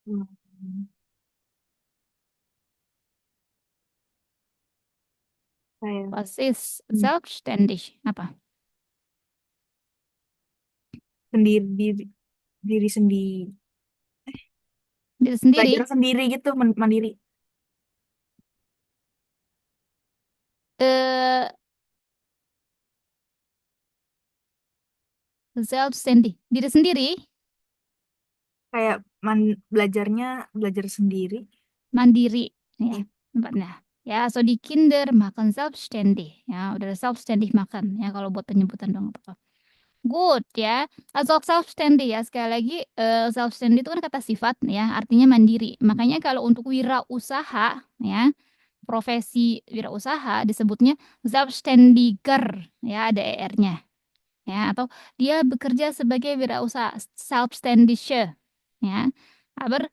Hmm. Kayak Was ist selbstständig? Apa? diri sendiri. Diri sendiri. Belajar sendiri gitu, mandiri. Selbstständig. Diri sendiri. Kayak belajar sendiri. Mandiri. Ya, tempatnya. Ya, so die Kinder machen selbstständig. Ya, udah selbstständig makan. Ya, kalau buat penyebutan dong apa-apa. Good ya. Also selbstständig ya. Sekali lagi selbstständig itu kan kata sifat ya, artinya mandiri. Makanya kalau untuk wirausaha ya, profesi wirausaha disebutnya selbstständiger ya, ada er-nya. Ya, atau dia bekerja sebagai wirausaha selbstständige ya. Aber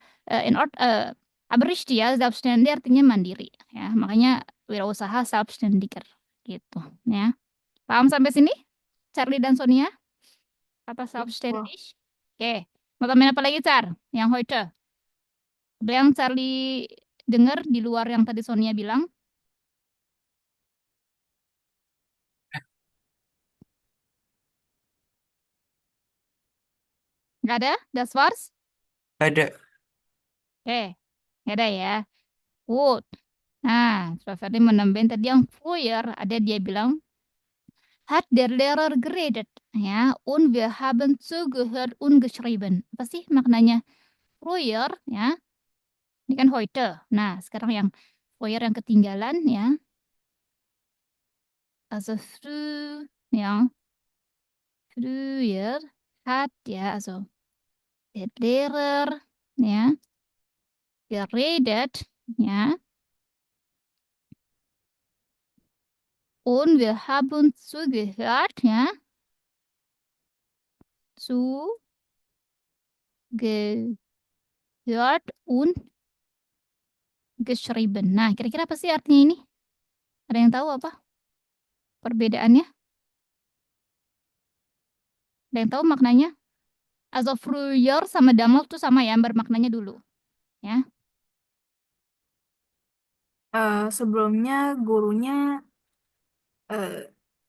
richtig ya, selbstständig artinya mandiri ya. Makanya wirausaha selbstständiger gitu ya. Paham sampai sini? Charlie dan Sonia? Kata selbstständig. Oke. Mau tambahin apa lagi, Char? Yang heute. Ada yang Charlie dengar di luar yang tadi Sonia bilang? Nggak ada? Das war's? Ada. Oke. Nggak ada ya. Good. Nah, Freddy menambahin tadi yang früher, ada dia bilang, hat der Lehrer geredet. Ya, und wir haben zugehört und geschrieben. Apa sih maknanya? Früher, ya. Ini kan heute. Nah, sekarang yang früher yang ketinggalan, ya. Also ya. Früher hat, ya, also der Lehrer, ya, geredet, ya. Und wir haben zugehört, ya. Zugehört und geschrieben. Nah, kira-kira apa sih artinya ini? Ada yang tahu apa perbedaannya? Ada yang tahu maknanya? Also früher sama damals tuh sama ya, bermaknanya dulu. Ya. Sebelumnya gurunya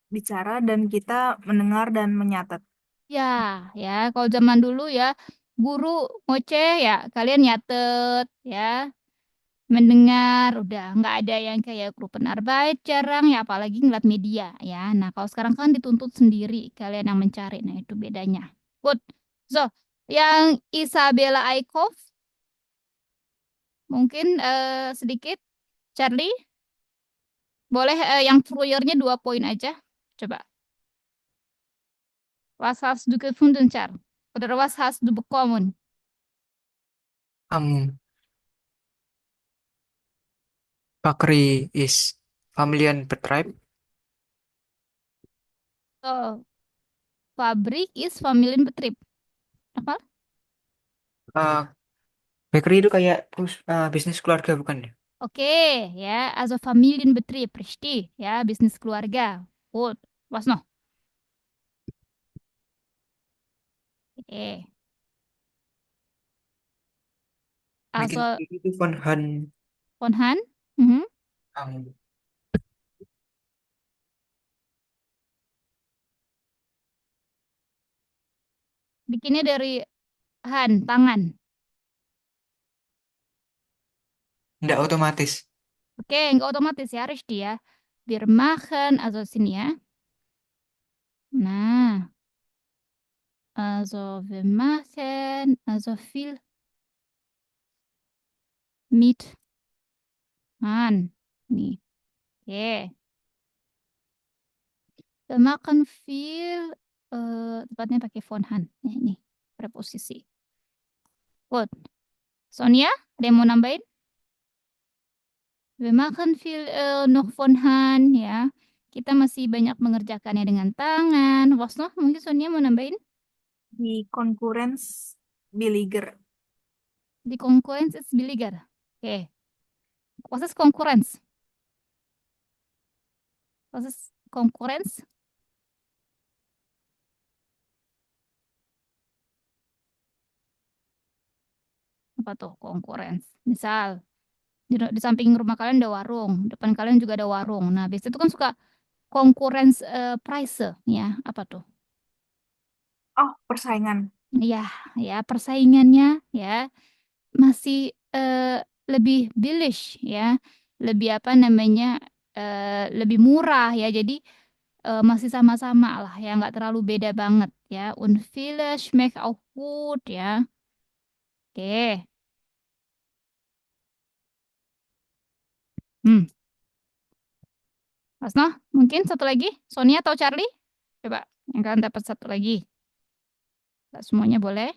bicara dan kita mendengar dan menyatat. Ya, ya. Kalau zaman dulu ya, guru ngoceh ya, kalian nyatet ya, mendengar, udah nggak ada yang kayak Gruppenarbeit jarang ya, apalagi ngeliat media ya. Nah, kalau sekarang kan dituntut sendiri, kalian yang mencari. Nah, itu bedanya. Good. So, yang Isabella Aikov mungkin sedikit, Charlie, boleh yang früher-nya 2 poin aja. Coba. Was hast du gefunden, Char? Oder was hast du bekommen? Bakery is Familienbetrieb. So, Fabrik is Familienbetrieb. Apa? Bakery itu kayak bisnis keluarga bukan ya? Oke, ya, also Familienbetrieb, richtig, ya, bisnis keluarga. Gut, was noch? Oke. Bikin Also itu von Hand. von Hand. Mhm. Bikinnya dari hand, tangan. Nggak otomatis. Oke, nggak otomatis ya, richtig ya. Wir machen, also sini ya. Nah, also wir machen, also viel mit Han. Nih. Oke. Wir machen viel, tepatnya pakai von Han. Ini preposisi. Gut. Sonia, ada yang mau nambahin? Wir machen viel noch von Hand, ya. Kita masih banyak mengerjakannya dengan tangan. Was noch? Mungkin Sonia mau nambahin? Die Konkurrenz billiger. Die Konkurrenz ist billiger. Oke. Was ist Konkurrenz? Was ist Konkurrenz? Apa tuh Konkurrenz? Misal, di samping rumah kalian ada warung, depan kalian juga ada warung. Nah, biasanya itu kan suka Konkurrenz price, ya. Apa tuh? Oh, persaingan. Ya, ya persaingannya ya masih lebih billig ya, lebih apa namanya lebih murah ya. Jadi masih sama-sama lah ya, nggak terlalu beda banget ya. Und viele schmeckt auch gut ya. Oke. Mas Noh, mungkin satu lagi, Sonia atau Charlie? Coba, yang kalian dapat satu lagi. Nggak semuanya boleh.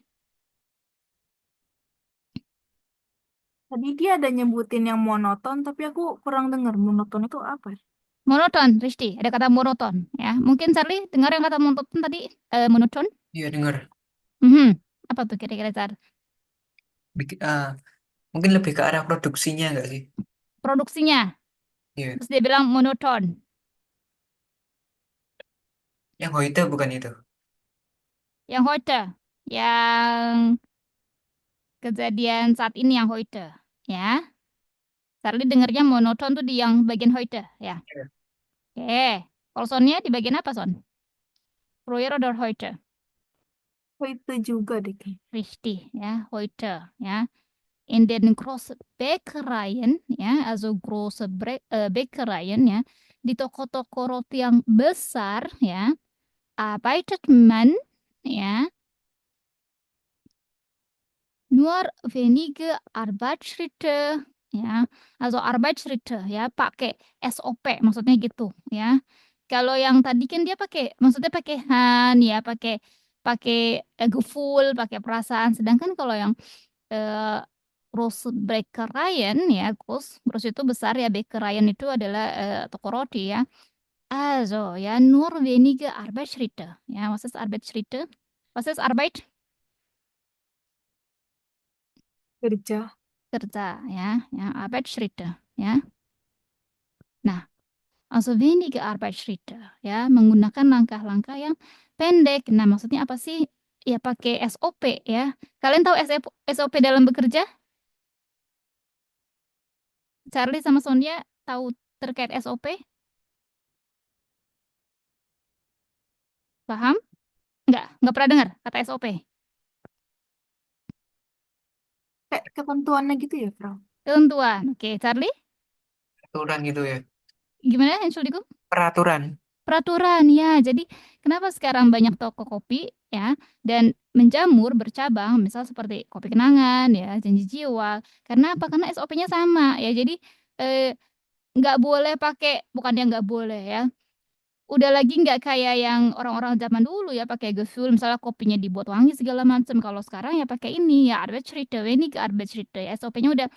Tadi dia ada nyebutin yang monoton, tapi aku kurang dengar monoton itu apa. Monoton, Risti. Ada kata monoton ya. Mungkin Charlie dengar yang kata monoton tadi, monoton? Iya dengar. Apa tuh kira-kira, Char? Mungkin lebih ke arah produksinya nggak sih? Produksinya. Iya. Terus dia bilang monoton. Yang heute bukan itu. Yang heute. Yang kejadian saat ini yang heute. Ya. Charlie dengarnya monoton tuh di yang bagian heute. Ya. Iya. Oke. Kalau Sonia di bagian apa, Son? Früher oder heute? Heute juga deh. Richtig. Ya. Heute. Ya. In den großen Bäckereien, ya, also große Bäckereien, ya, di toko-toko roti yang besar, ya, arbeitet man, ya, nur wenige Arbeitsschritte, ya, also Arbeitsschritte, ya, pakai SOP, maksudnya gitu, ya. Kalau yang tadi kan dia pakai, maksudnya pakai Han, ya, pakai Gefühl, pakai perasaan. Sedangkan kalau yang große Bäckereien ya, groß itu besar ya, Bäckereien itu adalah toko roti ya. Also ya, nur wenige Arbeitsschritte. Ya, was ist Arbeitsschritte? Was ist Arbeit? Kerja. Kerja ya, ya Arbeitsschritte ya. Nah, also wenige Arbeitsschritte ya, menggunakan langkah-langkah yang pendek. Nah, maksudnya apa sih? Ya pakai SOP ya. Kalian tahu SOP dalam bekerja? Charlie sama Sonia tahu terkait SOP? Paham? Nggak pernah dengar kata SOP. Kayak ketentuannya gitu ya, Prof? Ketentuan. Oke, Charlie? Peraturan gitu ya. Gimana, Entschuldigung? Peraturan. Peraturan, ya. Jadi, kenapa sekarang banyak toko kopi, ya, dan menjamur bercabang, misal seperti Kopi Kenangan, ya, Janji Jiwa. Karena apa? Karena SOP-nya sama, ya. Jadi, nggak boleh pakai, bukannya nggak boleh, ya. Udah lagi nggak kayak yang orang-orang zaman dulu ya pakai Gefühl, misalnya kopinya dibuat wangi segala macam. Kalau sekarang ya pakai ini ya Arbeitsschritte, ini ke Arbeitsschritte ya. SOP-nya udah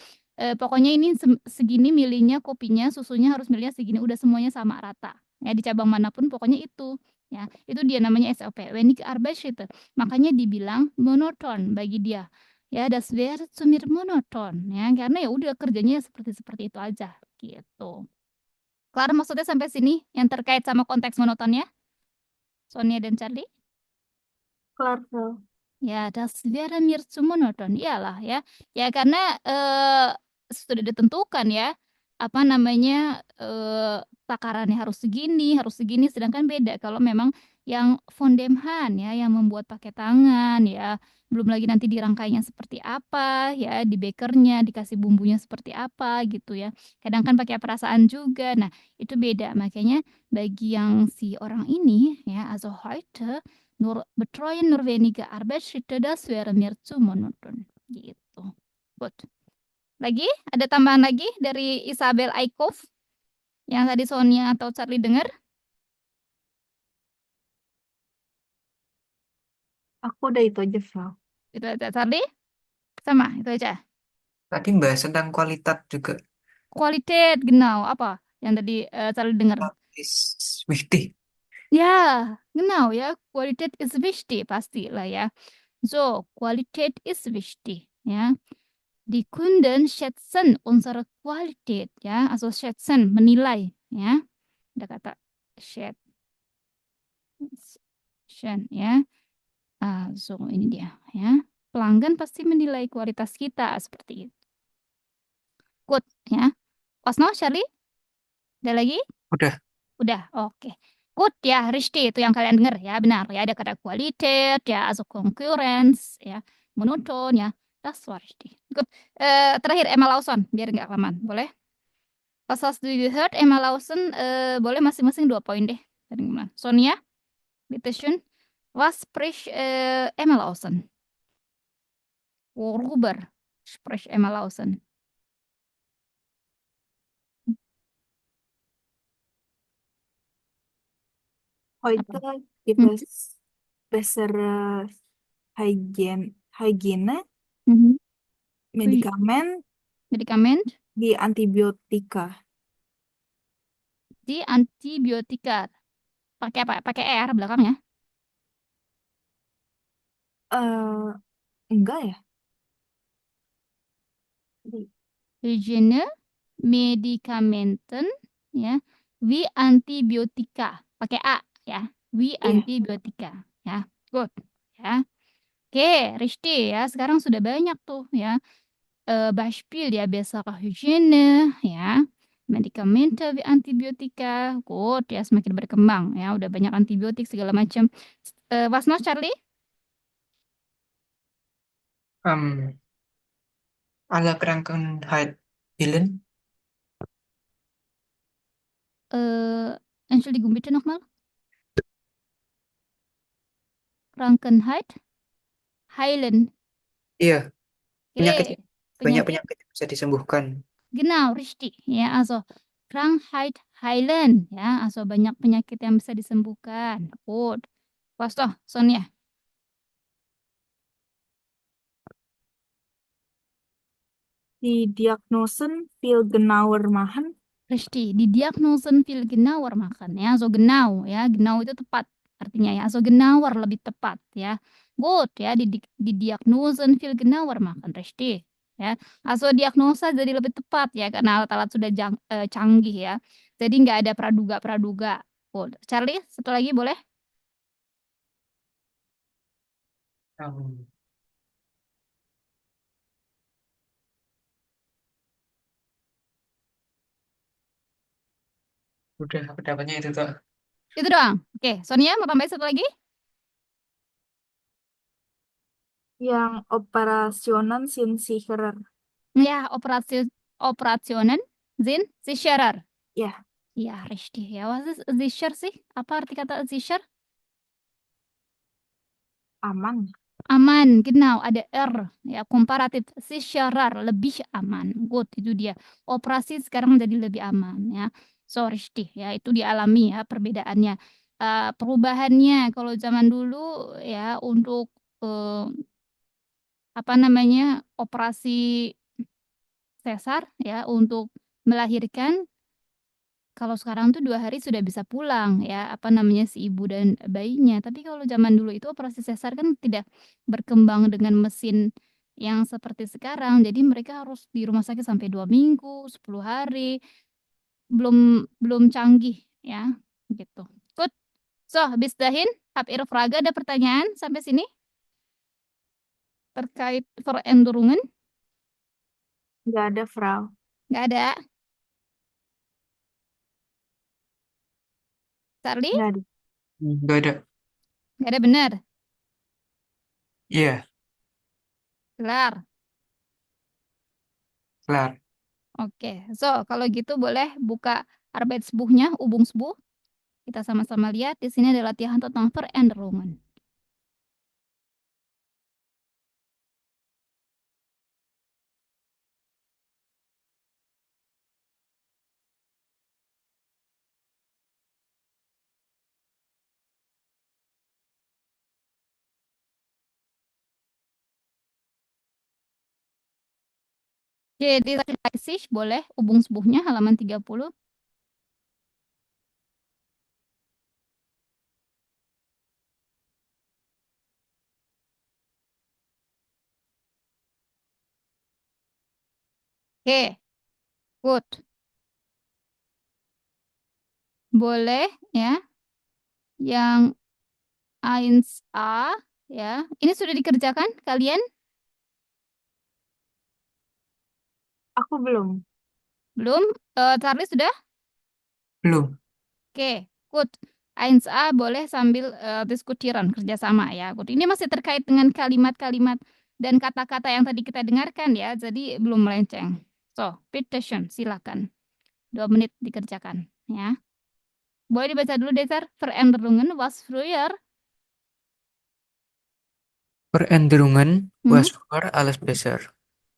pokoknya ini segini milihnya kopinya, susunya harus milihnya segini, udah semuanya sama rata. Ya di cabang manapun pokoknya itu. Ya, itu dia namanya SOP. Wenig Arbeitsschritte. Makanya dibilang monoton bagi dia. Ya, das wäre zu mir monoton ya, karena ya udah kerjanya seperti itu aja gitu. Kelar maksudnya sampai sini yang terkait sama konteks monotonnya? Sonia dan Charlie? Kelar. Ya, das wäre mir zu monoton. Iyalah ya. Ya karena sudah ditentukan ya. Apa namanya takarannya harus segini, sedangkan beda kalau memang yang von dem Han ya, yang membuat pakai tangan ya, belum lagi nanti dirangkainya seperti apa ya, di bakernya dikasih bumbunya seperti apa gitu ya. Kadang kan pakai perasaan juga. Nah, itu beda. Makanya bagi yang si orang ini ya, also heute nur betreuen nur wenige Arbeitsschritte, das wäre mir zu monoton gitu. Gut. Lagi? Ada tambahan lagi dari Isabel Aikov yang tadi Sonia atau Charlie dengar? Aku udah itu aja, Frau. Itu aja, Charlie? Sama, itu aja. Tadi bahas tentang kualitas juga. Qualität, genau. Apa yang tadi Charlie dengar? Is wichtig. Ja, genau, ya. Qualität ist wichtig, pastilah ya. So, Qualität ist wichtig, ya. Die Kunden schätzen unsere Qualität, ya. Also schätzen, menilai, ya. Ada kata schätzen, ya. So ini dia, ya. Pelanggan pasti menilai kualitas kita seperti itu. Good, ya. Was noch, Charlie? Ada lagi? Udah, oke. Good ya, richtig itu yang kalian dengar ya, benar ya. Ada kata Qualität ya, also Konkurrenz ya, monoton ya. Das war richtig. Good. Terakhir Emma Lawson, biar nggak kelamaan, boleh? Was hast du gehört, Emma Lawson? Boleh masing-masing 2 poin deh. Sonia, bitte schön. Was spricht Emma Lawson? Worüber spricht Emma Lawson? Heute gibt es bessere Hygiene, Medikament di antibiotika. Di antibiotika. Pakai apa? Pakai R belakangnya? Enggak ya? Hygiene, Medikamenten, ya, wie antibiotika. Pakai A, ya. Wie antibiotika, ya. Good, ya. Oke, Rishti ya. Sekarang sudah banyak tuh, ya. Beispiel ya, bessere Hygiene, ya. Medikamente wie antibiotika. Good, ya. Semakin berkembang, ya. Udah banyak antibiotik segala macam. Was noch, Charlie? Alle Krankheit heilen. Entschuldigung, bitte nochmal. Krankheit heilen. Iya, Okay. banyak penyakit yang bisa disembuhkan. Genau, richtig. Ya, also Krankheit heilen. Ya, also banyak penyakit yang bisa disembuhkan. Good. Was doch, Sonia? Die Diagnosen viel genauer machen. Richtig. Die Diagnosen viel genauer machen. Ya, so genau. Ya, genau itu tepat artinya ya. So genauer lebih tepat ya. Good ya. Die Diagnosen viel genauer machen. Richtig. Ya, also diagnosa jadi lebih tepat ya karena alat-alat sudah canggih ya. Jadi nggak ada praduga-praduga. Good. Charlie, satu lagi boleh? Udah, aku dapatnya itu tuh. Itu doang. Oke, Sonia mau tambahin satu lagi? Yang Operationen sind sicherer. Ja, Operationen sind sicherer. Ya. Ja, richtig. Ya, was ist sicher sih? Apa arti kata sicher? Aman. Aman, genau, ada R. Ya, komparatif, sicherer, lebih aman. Good, itu dia. Operasi sekarang jadi lebih aman ya. So, richtig ya, itu dialami ya perbedaannya. Perubahannya kalau zaman dulu ya untuk operasi sesar ya untuk melahirkan, kalau sekarang tuh 2 hari sudah bisa pulang ya si ibu dan bayinya. Tapi kalau zaman dulu itu operasi sesar kan tidak berkembang dengan mesin yang seperti sekarang. Jadi mereka harus di rumah sakit sampai 2 minggu, 10 hari. Belum canggih ya gitu. Good. So, bis dahin, habt ihr Frage, ada pertanyaan sampai sini? Terkait Veränderungen? Nggak ada, Frau. Nggak ada. Charlie? Nggak ada. Nggak ada. Nggak ada, benar. Iya, Kelar. kelar. Oke, so kalau gitu boleh buka Arbeitsbuchnya, Übungsbuch. Kita sama-sama lihat di sini ada latihan tentang Veränderungen. Jadi Leipzig boleh hubung subuhnya halaman 30. Oke, good. Boleh ya. Yang 1A ya. Ini sudah dikerjakan kalian? Aku belum. Belum? Charlie sudah? Belum. Oke, good. 1A boleh sambil diskutiran kerjasama ya. Good. Ini masih terkait dengan kalimat-kalimat dan kata-kata yang tadi kita dengarkan ya. Jadi belum melenceng. So, petition, silakan. 2 menit dikerjakan ya. Boleh dibaca dulu Desar. Veränderungen was früher. Veränderungen was früher alles besser.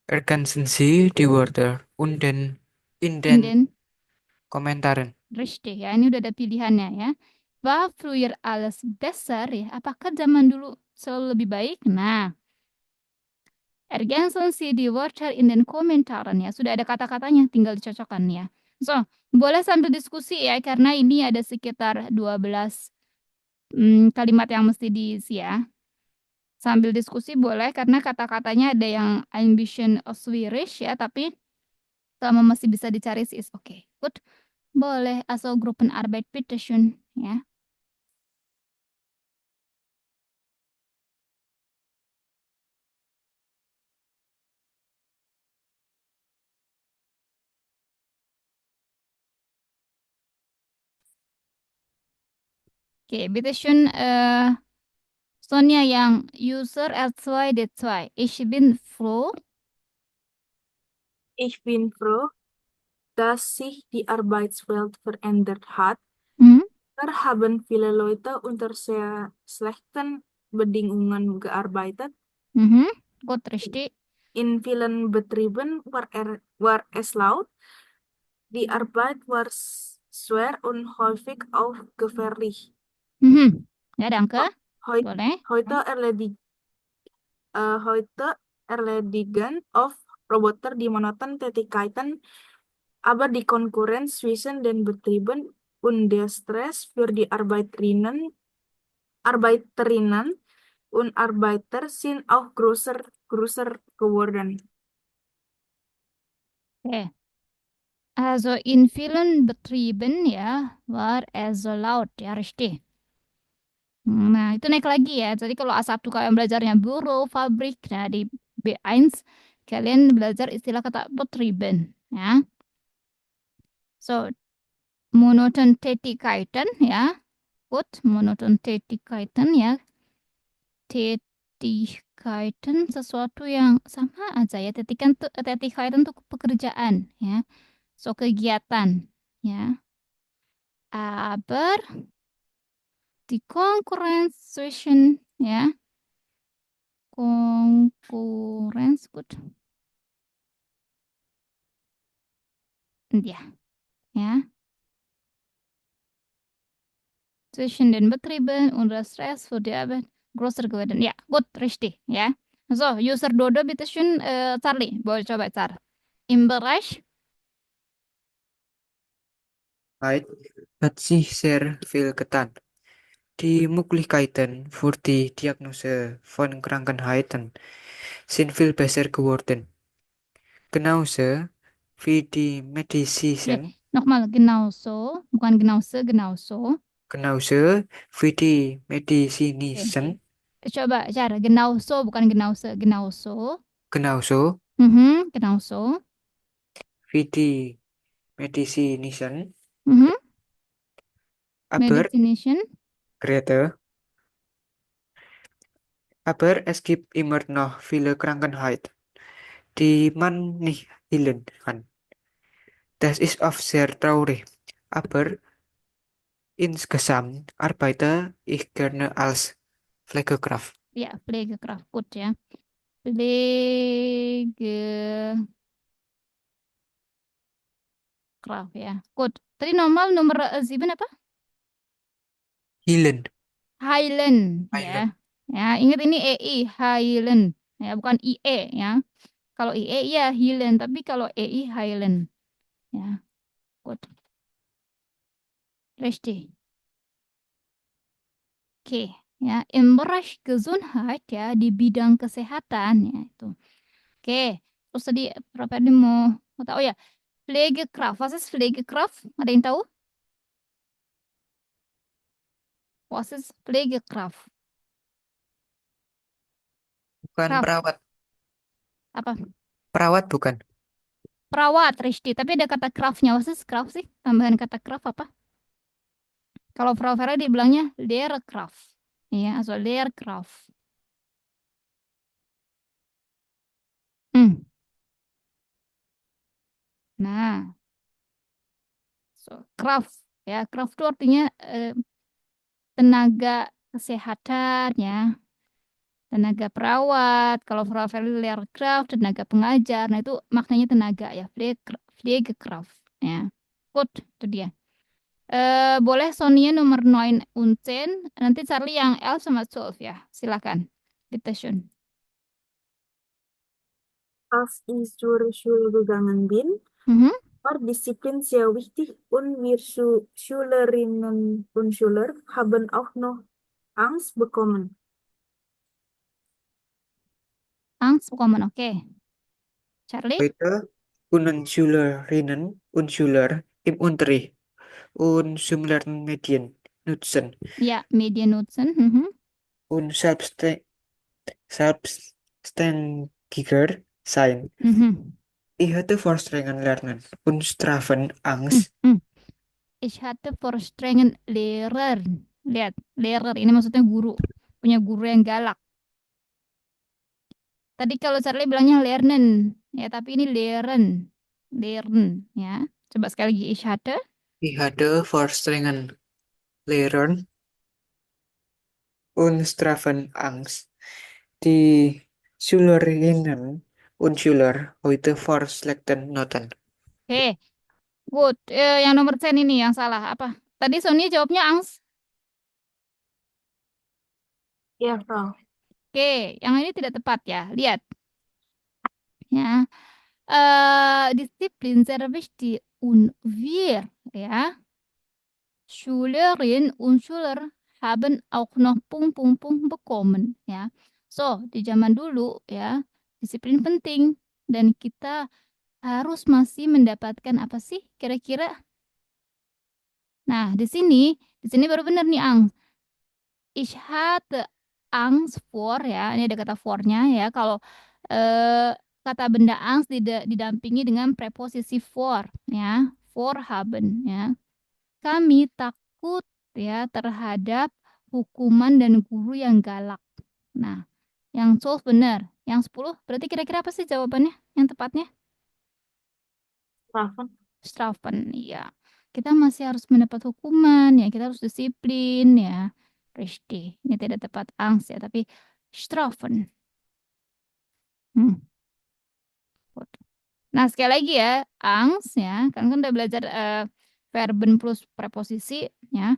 Ergänzen Sie die Wörter in In den den Kommentaren. Richtig ya, ini udah ada pilihannya ya. War früher alles besser ya. Apakah zaman dulu selalu lebih baik? Nah, ergänzen Sie die Wörter in den Kommentaren ya. Sudah ada kata-katanya, tinggal dicocokkan ya. So, boleh sambil diskusi ya, karena ini ada sekitar 12 kalimat yang mesti diisi ya. Sambil diskusi boleh, karena kata-katanya ada yang ambition schwierig ya, tapi selama masih bisa dicari sih is okay. Good. Boleh, also Gruppenarbeit bitte schön ya. Oke, bitte schön, Sonia yang User R2D2. Ich bin froh. Ich bin froh, dass sich die Arbeitswelt verändert hat. Wir haben viele Leute unter sehr schlechten Bedingungen gearbeitet. Gut, richtig. In vielen Betrieben war es laut. Die Arbeit war schwer und häufig auch gefährlich. Ja, danke. Boleh. Heute erledigen oft Roboter die monotonen Tätigkeiten, aber die Konkurrenz zwischen den Betrieben und der Stress für die Arbeiterinnen und Arbeiter sind auch größer geworden. Okay. Also in vielen Betrieben ya war es so laut, ya richtig. Nah, itu naik lagi ya. Jadi kalau A1 kalian belajarnya Büro, Fabrik, nah di B1 kalian belajar istilah kata Betrieben, ya. So, monoton Tätigkeiten ya. Gut, monoton Tätigkeiten ya. Tätigkeiten sesuatu yang sama aja ya. Tätigkeiten itu pekerjaan ya. So, kegiatan ya. Aber die Konkurrenz zwischen ya. Konkurrenz, gut. Ja. Ja. Zwischen den Betrieben und der Stress für die Arbeit größer geworden. Ja, gut, richtig. Ja. So, User Dodo, bitteschön, Charlie, boleh coba, Char. Im Bereich Hat sich sehr viel getan. Die Möglichkeiten für die Diagnose von Krankheiten sind viel besser geworden. Genauso wie die Medizin. Nochmal, genauso, bukan genauso, genauso. Genauso wie die Medizinischen. Coba, Char, genauso, bukan genauso, genauso. Genauso Genauso. wie die Medizinischen. Medizinischen. Aber es gibt immer noch viele Krankheiten, die man nicht heilen kann. Das ist oft sehr traurig. Aber insgesamt arbeite ich gerne als Pflegekraft. Ja, Pflegekraft, gut ya. Pflegekraft ya. Gut. Tadi nomor 7 apa? Heilen. Highland ya. Ya, ingat ini EI, Highland. Ya, bukan IE ya. Kalau IE ya Highland, tapi kalau EI Highland. Ya, good. Richtig. Oke, ya, im Bereich Gesundheit ya di bidang kesehatan ya itu. Oke, terus tadi berapa tadi mau tahu ya? Pflegekraft. Was ist Pflegekraft? Ada yang tahu? Was ist Pflegekraft? Bukan Kraft. perawat. Apa? Perawat bukan. Perawat, Rishti. Tapi ada kata Kraftnya. Was ist Kraft sih? Tambahan kata Kraft apa? Kalau Frau Vera dibilangnya Lehrkraft. Ya, also Lehrkraft. Nah, so, Kraft. Ya, Kraft itu artinya tenaga kesehatan ya. Tenaga perawat. Kalau Frau Vera Lehrkraft, tenaga pengajar. Nah, itu maknanya tenaga ya. Pflegekraft. Ya. Good, itu dia. Boleh Sonia nomor 9 und 10. Nanti Charlie yang 11 sama 12 ya. Silakan. Bitte schön. Als ich zur Schule gegangen bin, war Disziplin sehr wichtig und wir Schülerinnen und Schüler haben auch noch Angst bekommen. Angst bekommen, oke. Charlie? Heute können Schülerinnen und Schüler im Unterricht und simulieren Medien nutzen Ja, Medien nutzen. und selbstständiger sein. Ich hatte vor strengen Lernen und straffen Angst. Ich hatte vor strengen Lehrern. Lihat, Lehrer ini maksudnya guru. Punya guru yang galak. Tadi kalau Charlie bilangnya lernen, ya, tapi ini Lehren, ya. Coba sekali lagi, ich hatte vor strengen Lehrern und straffen Angst. Die Schülerinnen und Schüler heute vor schlechten Noten. Oke, good. Yang nomor 10 ini yang salah apa? Tadi Sonia jawabnya Angst. Ya, Frau. Oke, yang ini tidak tepat ya. Lihat. Ya. Disiplin sehr wichtig und wir, ya, Schülerinnen und Schüler haben auch noch bekommen, ya. So, di zaman dulu ya, disiplin penting dan kita harus masih mendapatkan apa sih kira-kira? Nah, di sini baru benar nih Angst. Ich hatte Angst vor ya, ini ada kata for-nya ya. Kalau kata benda Angst didampingi dengan preposisi for ya, for haben ya. Kami takut ya terhadap hukuman dan guru yang galak. Nah, yang 12 benar. Yang 10 berarti kira-kira apa sih jawabannya yang tepatnya? Strafen, iya. Kita masih harus mendapat hukuman ya, kita harus disiplin ya. Richtig. Ini tidak tepat Angst ya, tapi strafen. Nah, sekali lagi ya, Angst ya, kan udah belajar verben plus preposisi ya.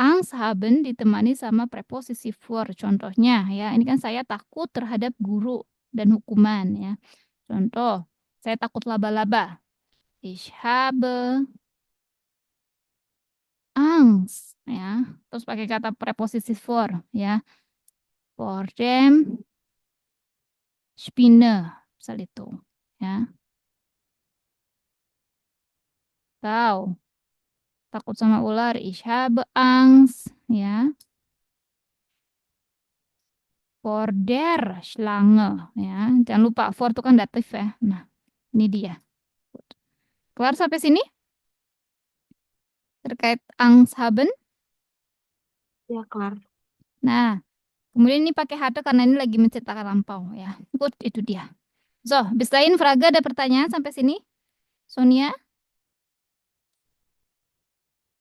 Angst haben ditemani sama preposisi for. Contohnya ya, ini kan saya takut terhadap guru dan hukuman ya. Contoh, saya takut laba-laba. Ich habe Angst ya. Terus pakai kata preposisi for ya. For dem Spinne, misal itu ya. Tahu takut sama ular, ich habe Angst ya. For der Schlange ya. Jangan lupa for itu kan datif ya. Nah, ini dia. Kelar sampai sini? Terkait Angst haben? Ya, kelar. Nah, kemudian ini pakai hatte karena ini lagi menceritakan lampau ya. Good, itu dia. So, bis dahin Fraga ada pertanyaan sampai sini? Sonia?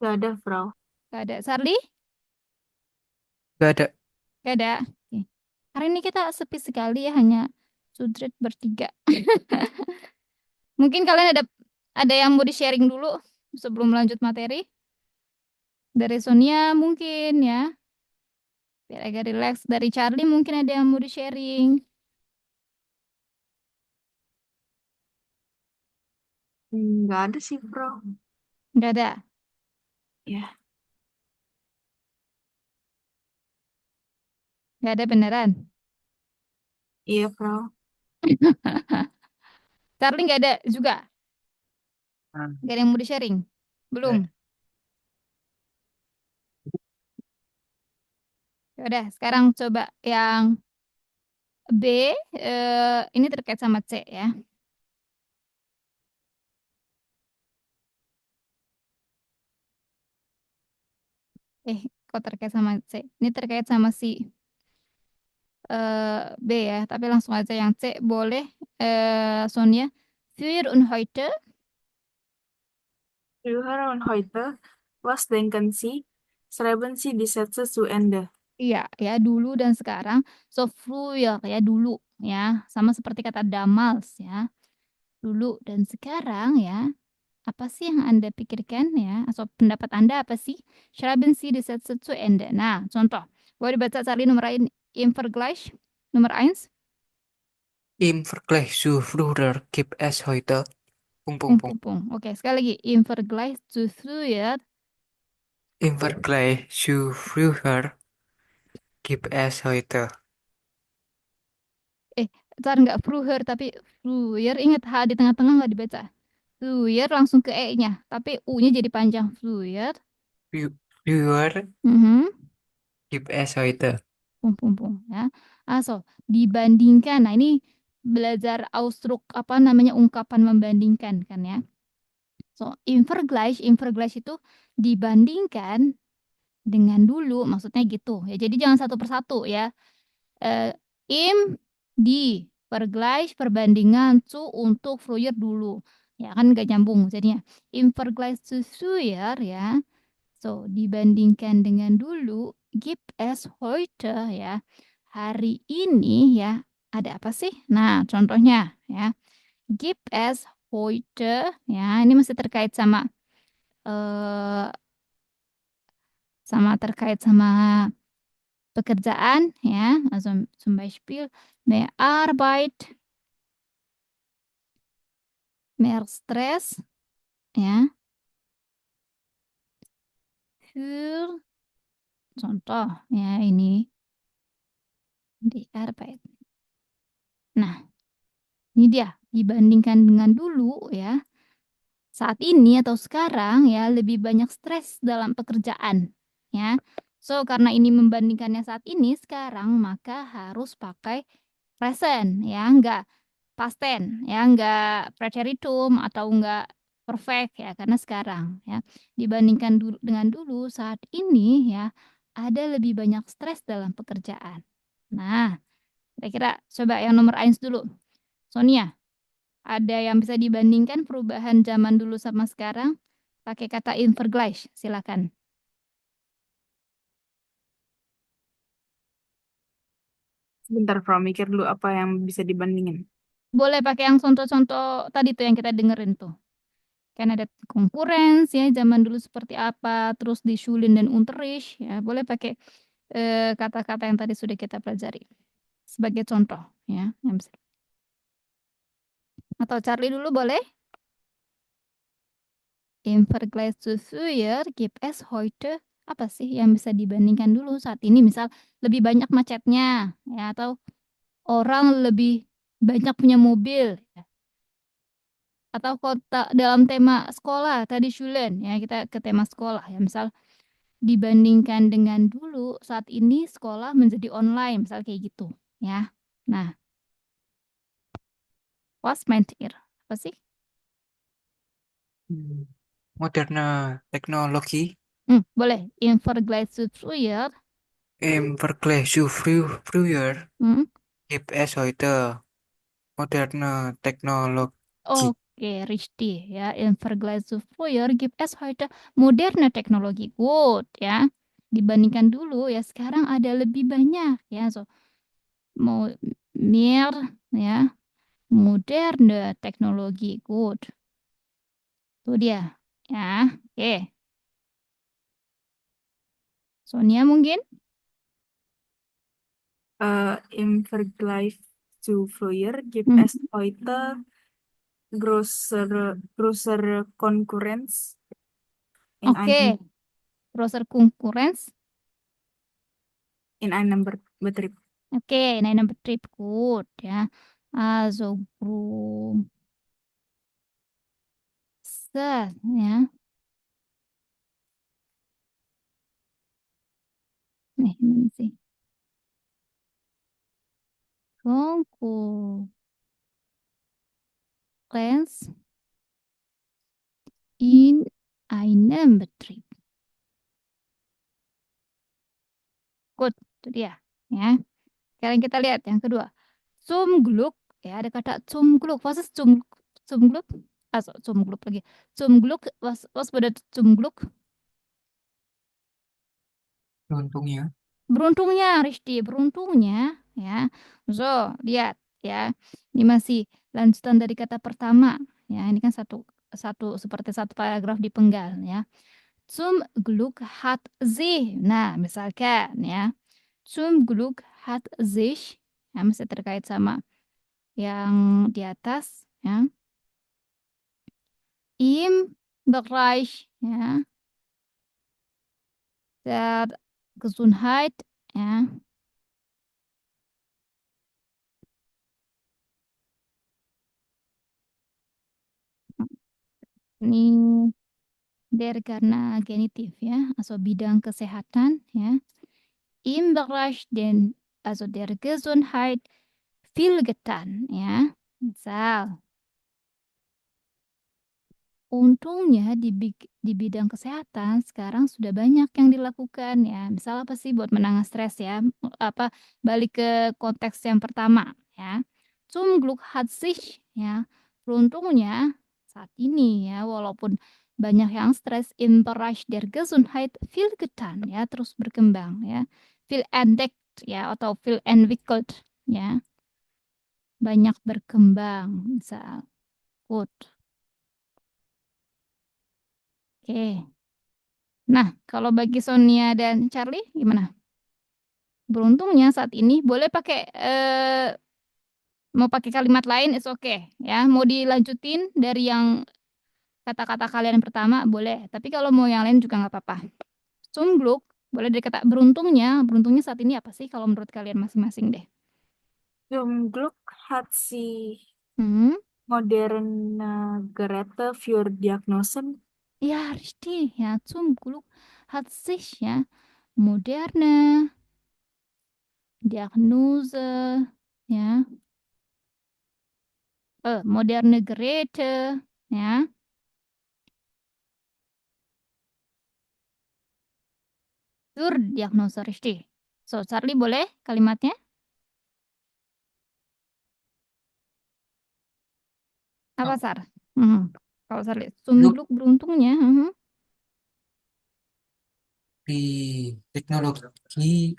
Gak ada, Frau. Gak ada. Sarli? Gak ada. Gak ada. Oke. Hari ini kita sepi sekali ya, hanya sudret bertiga. Mungkin kalian ada yang mau di-sharing dulu sebelum lanjut materi? Dari Sonia mungkin ya. Biar agak relax. Dari Charlie mungkin ada yang mau di-sharing. Nggak ada sih, Bro. Nggak ada. Ya, Nggak ada beneran. iya, Bro. Charlie nggak ada juga. Ah, Nggak ada yang mau di-sharing. Belum. nggak. Ya udah, sekarang coba yang B. Ini terkait sama C ya. Kok terkait sama C? Ini terkait sama si B ya. Tapi langsung aja yang C. Boleh, Sonia. Für und heute. Früher und heute, was denken Sie? Schreiben Sie die Sätze zu Ende. Iya, ya dulu dan sekarang. So früher ya dulu ya, sama seperti kata damals ya, dulu dan sekarang ya. Apa sih yang Anda pikirkan ya? Atau pendapat Anda apa sih? Schreiben Sie die Sätze zu Ende. Nah, contoh. Boleh dibaca Charlie im Vergleich nomor 1. Im Vergleich zu früher gibt es heute. Oke, sekali lagi. Im Vergleich zu früher. Im Vergleich zu früher gibt es heute. Ntar nggak früher tapi früher. Ingat H di tengah-tengah nggak dibaca. Früher langsung ke E-nya. Tapi U-nya jadi panjang. Früher. Früher Mhm. gibt es heute. Ya. Dibandingkan. Nah, ini belajar Ausdruck apa namanya ungkapan membandingkan kan ya. So, im Vergleich itu dibandingkan dengan dulu, maksudnya gitu. Ya, jadi jangan satu persatu ya. Im di Vergleich perbandingan zu untuk früher dulu. Ya kan nggak nyambung jadinya. Im Vergleich zu früher ya. So, dibandingkan dengan dulu, gibt es heute ya. Hari ini ya, ada apa sih? Nah, contohnya ya. Gibt es heute ya, ini masih terkait sama terkait sama pekerjaan ya. Also zum Beispiel mehr Arbeit, mehr Stress ya. Für contoh ya ini di Arbeit. Nah, ini dia dibandingkan dengan dulu ya. Saat ini atau sekarang ya lebih banyak stres dalam pekerjaan ya. So karena ini membandingkannya saat ini sekarang maka harus pakai present ya, enggak past tense ya, enggak preteritum atau enggak perfect ya karena sekarang ya. Dibandingkan dengan dulu saat ini ya ada lebih banyak stres dalam pekerjaan. Nah, kira-kira coba yang nomor 1 dulu. Sonia. Ada yang bisa dibandingkan perubahan zaman dulu sama sekarang? Pakai kata im Vergleich, silakan. Sebentar, Bro, mikir dulu apa yang bisa dibandingin. Boleh pakai yang contoh-contoh tadi tuh yang kita dengerin tuh. Kan ada konkurens ya, zaman dulu seperti apa, terus di Schulen dan Unterricht ya. Boleh pakai kata-kata yang tadi sudah kita pelajari. Sebagai contoh ya. Atau Charlie dulu boleh? Im Vergleich zu früher gibt es heute apa sih yang bisa dibandingkan dulu saat ini, misal lebih banyak macetnya ya, atau orang lebih banyak punya mobil ya. Atau kota dalam tema sekolah tadi Schulen ya, kita ke tema sekolah ya, misal dibandingkan dengan dulu saat ini sekolah menjadi online misal kayak gitu ya. Nah, was meint ihr? Apa sih? Moderne teknologi. Boleh. Im Vergleich zu früher. Im Vergleich zu früher gibt es heute moderne Teknologie. Oke, richtig ya. Im Vergleich zu früher gibt es heute moderne Teknologi. Gut ya. Dibandingkan dulu ya sekarang ada lebih banyak ya. So mehr ya moderne Teknologi. Gut. Itu dia ya. Oke. Sonia mungkin? Im Vergleich zu früher gibt es heute größere Konkurrenz in Oke, grosser Konkurrenz. in einem Betrieb. Oke, in einem Betrieb. Gut, ya. Also, Größe, ya. Nih, mana sih? Konkurrenz in einem Betrieb. Good, itu dia. Ya. Sekarang kita lihat yang kedua. Zum Glück, ya ada kata zum Glück. Was ist zum Glück? Also zum Glück lagi. Zum Glück, was bedeutet zum Glück? Beruntungnya. Beruntungnya, Rishti, beruntungnya, ya. So, lihat, ya. Ini masih lanjutan dari kata pertama, ya. Ini kan satu seperti satu paragraf dipenggal, ya. Zum Glück hat sie. Nah, misalkan, ya. Zum Glück hat sich, ya, masih terkait sama yang di atas, ya. Im Bereich, ya, der Gesundheit, ya. Ini der karena genitif, ya, also bidang kesehatan, ya. Im Bereich also der Gesundheit viel getan, ya. Misal, untungnya di bidang kesehatan sekarang sudah banyak yang dilakukan, ya. Misal apa sih buat menangani stres, ya? Apa balik ke konteks yang pertama, ya. Zum Glück hat sich, ya. Beruntungnya saat ini, ya, walaupun banyak yang stres, im Bereich der Gesundheit viel getan, ya, terus berkembang, ya. Viel entdeckt, ya, atau viel entwickelt, ya. Banyak berkembang, misal. Good. Oke. Nah, kalau bagi Sonia dan Charlie gimana? Beruntungnya saat ini boleh pakai mau pakai kalimat lain it's okay, ya. Mau dilanjutin dari yang kata-kata kalian yang pertama boleh, tapi kalau mau yang lain juga nggak apa-apa. Zum Glück boleh dari kata beruntungnya saat ini apa sih kalau menurut kalian masing-masing deh? Zum Glück hat sie Hmm? moderne Geräte für Diagnosen. Ja, richtig. Ja, zum Glück hat sich, ya, moderne Diagnose, ya, moderne Geräte, ya. Zur Diagnose, richtig. So, Charlie boleh kalimatnya? Apa, Oh, Sar? Kalau Charlie, zum Glück Glück beruntungnya. di teknologi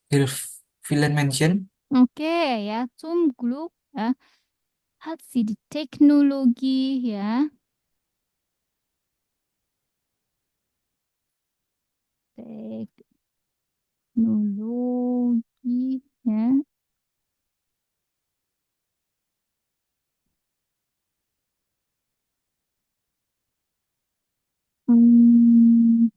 Hilf Mention. Oke, ya, zum Glück, ya, hat sie die Teknologie, ya. Teknologi, ya. Hmm,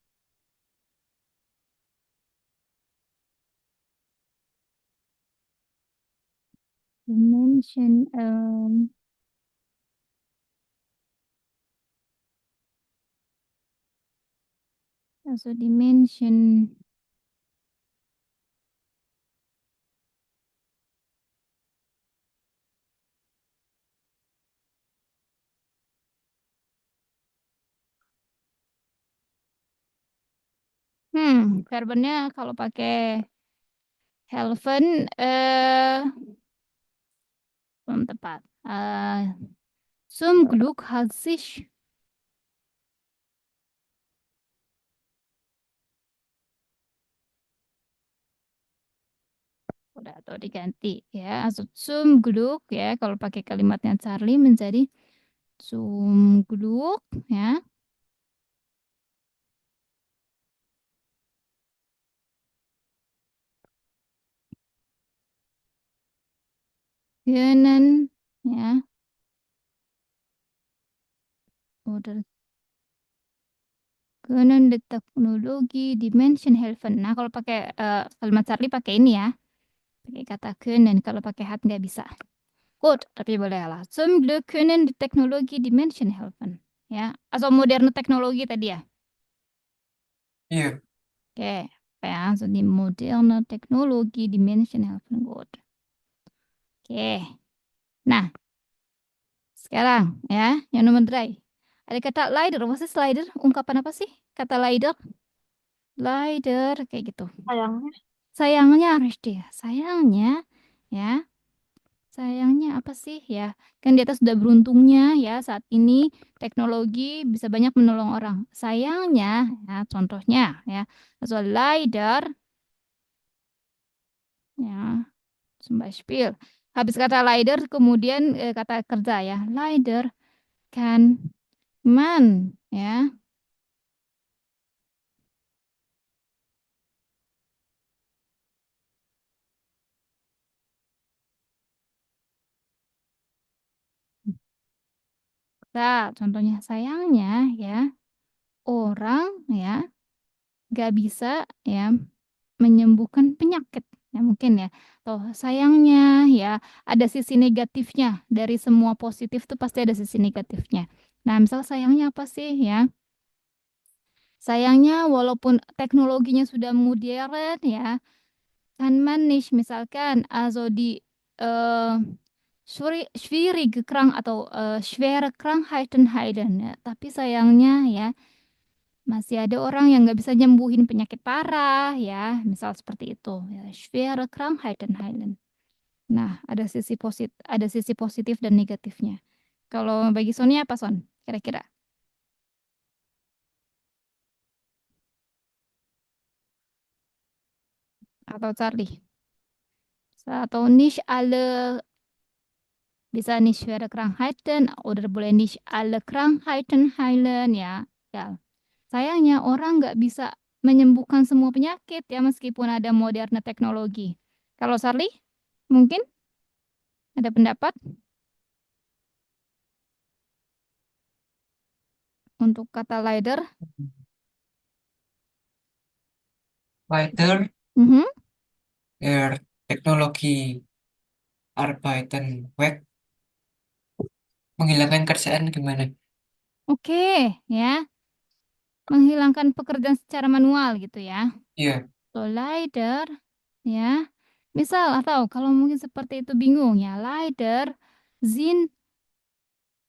dimension, also dimension. Verbennya kalau pakai helfen belum tepat. Zum Glück hat sich udah atau diganti, ya. Also zum Glück, ya, kalau pakai kalimatnya Charlie menjadi zum Glück, ya. Können, ya. Oder können die Technologie die Menschen helfen. Nah, kalau pakai kalimat Charlie pakai ini ya. Pakai kata können, kalau pakai hat nggak bisa. Gut, tapi boleh lah. Zum Glück können die Technologie die Menschen helfen. Ya, atau moderne teknologi tadi ya. Iya. Oke, ya, so die moderne Technologie die Menschen helfen. Gut. Oke. Nah, sekarang ya, yang nomor 3. Ada kata leider. Apa sih leider? Ungkapan apa sih kata leider? Leider kayak gitu. Sayangnya. Sayangnya Resti. Sayangnya ya. Sayangnya apa sih ya? Kan di atas sudah beruntungnya ya saat ini teknologi bisa banyak menolong orang. Sayangnya ya contohnya ya. Also leider ya, zum Beispiel. Habis kata leider kemudian kata kerja ya. Leider kan man ya. Nah, contohnya sayangnya ya orang ya gak bisa ya menyembuhkan penyakit ya mungkin ya. Toh sayangnya ya ada sisi negatifnya dari semua positif tuh pasti ada sisi negatifnya. Nah, misal sayangnya apa sih ya? Sayangnya walaupun teknologinya sudah modern ya, kan man nicht misalkan also die schwierige atau schwere Krankheiten heilen ya. Tapi sayangnya ya masih ada orang yang nggak bisa nyembuhin penyakit parah ya, misal seperti itu ya, schwere Krankheiten heilen. Nah, ada sisi positif dan negatifnya. Kalau bagi Sonia apa Son? Kira-kira? Atau Charlie? Atau nicht alle bisa nicht schwere Krankheiten oder boleh nicht alle Krankheiten heilen ya. Ya. Sayangnya orang nggak bisa menyembuhkan semua penyakit ya meskipun ada moderne teknologi. Kalau Charlie, mungkin ada pendapat untuk kata leider? Leider Mhm. der Teknologi Arbeiten weg. Menghilangkan kerjaan gimana? Oke, ya. Menghilangkan pekerjaan secara manual gitu ya. Iya. So, leider, ya. Misal atau kalau mungkin seperti itu bingung ya, leider sind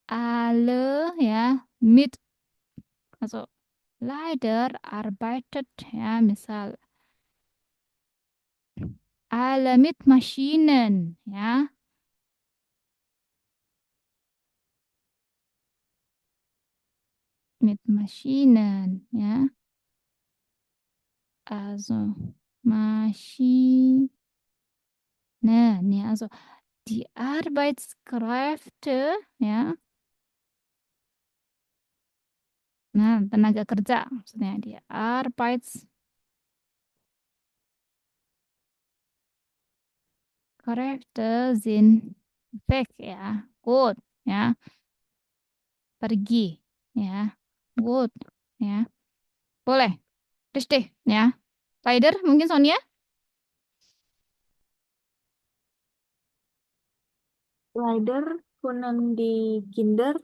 alle ya mit, also leider arbeitet ya, misal alle mit Maschinen ya. Mit Maschinen ya. Also Maschinen ja, also die Arbeitskräfte ya. Nah, tenaga kerja maksudnya dia Arbeitskräfte sind weg ya. Gut ya. Pergi ya. Good ya. Boleh. Terus deh ya. Rider mungkin Sonia? Leider können die Kinder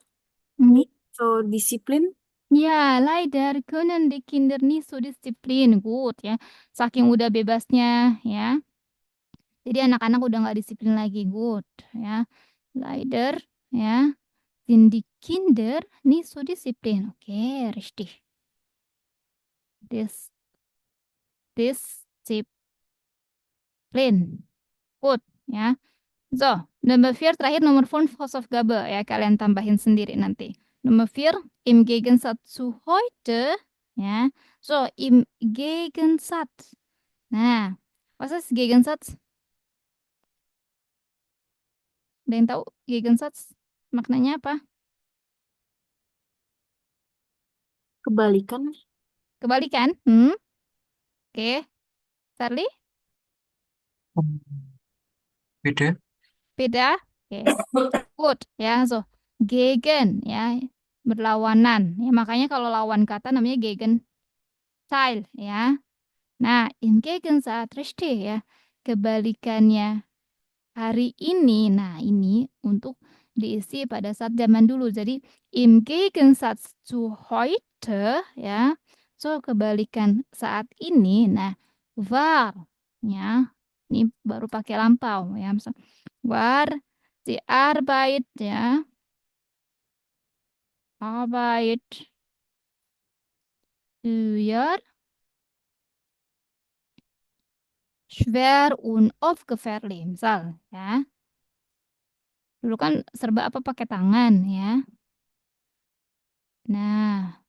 Mhm. nicht so disiplin. Ya, leider können die Kinder nicht so disiplin. Good ya. Saking udah bebasnya ya. Jadi anak-anak udah nggak disiplin lagi. Good ya. Leider ya. Sind die Kinder nicht so disiplin. Oke, richtig. Disiplin. Good ya. So, nomor 4 terakhir nomor 5 Hausaufgabe ya kalian tambahin sendiri nanti. Nomor 4 im Gegensatz zu heute ya. So, im Gegensatz. Nah, was ist Gegensatz? Ada yang tahu Gegensatz maknanya apa? Kebalikan. Kebalikan? Oke. Charlie? Beda. Beda? Oke. Gut ya, so. Gegen ya. berlawanan. Ya, makanya kalau lawan kata namanya Gegenteil ya. Nah, im Gegensatz richtig ya. Kebalikannya hari ini. Nah, ini untuk diisi pada saat zaman dulu. Jadi im Gegensatz zu heute ya. So kebalikan saat ini. Nah, war ya. Ini baru pakai lampau ya. Misal, war die Arbeit ya. Arbeit früher schwer und aufgefährlich. Misal ya. Dulu kan serba apa pakai tangan ya. Nah,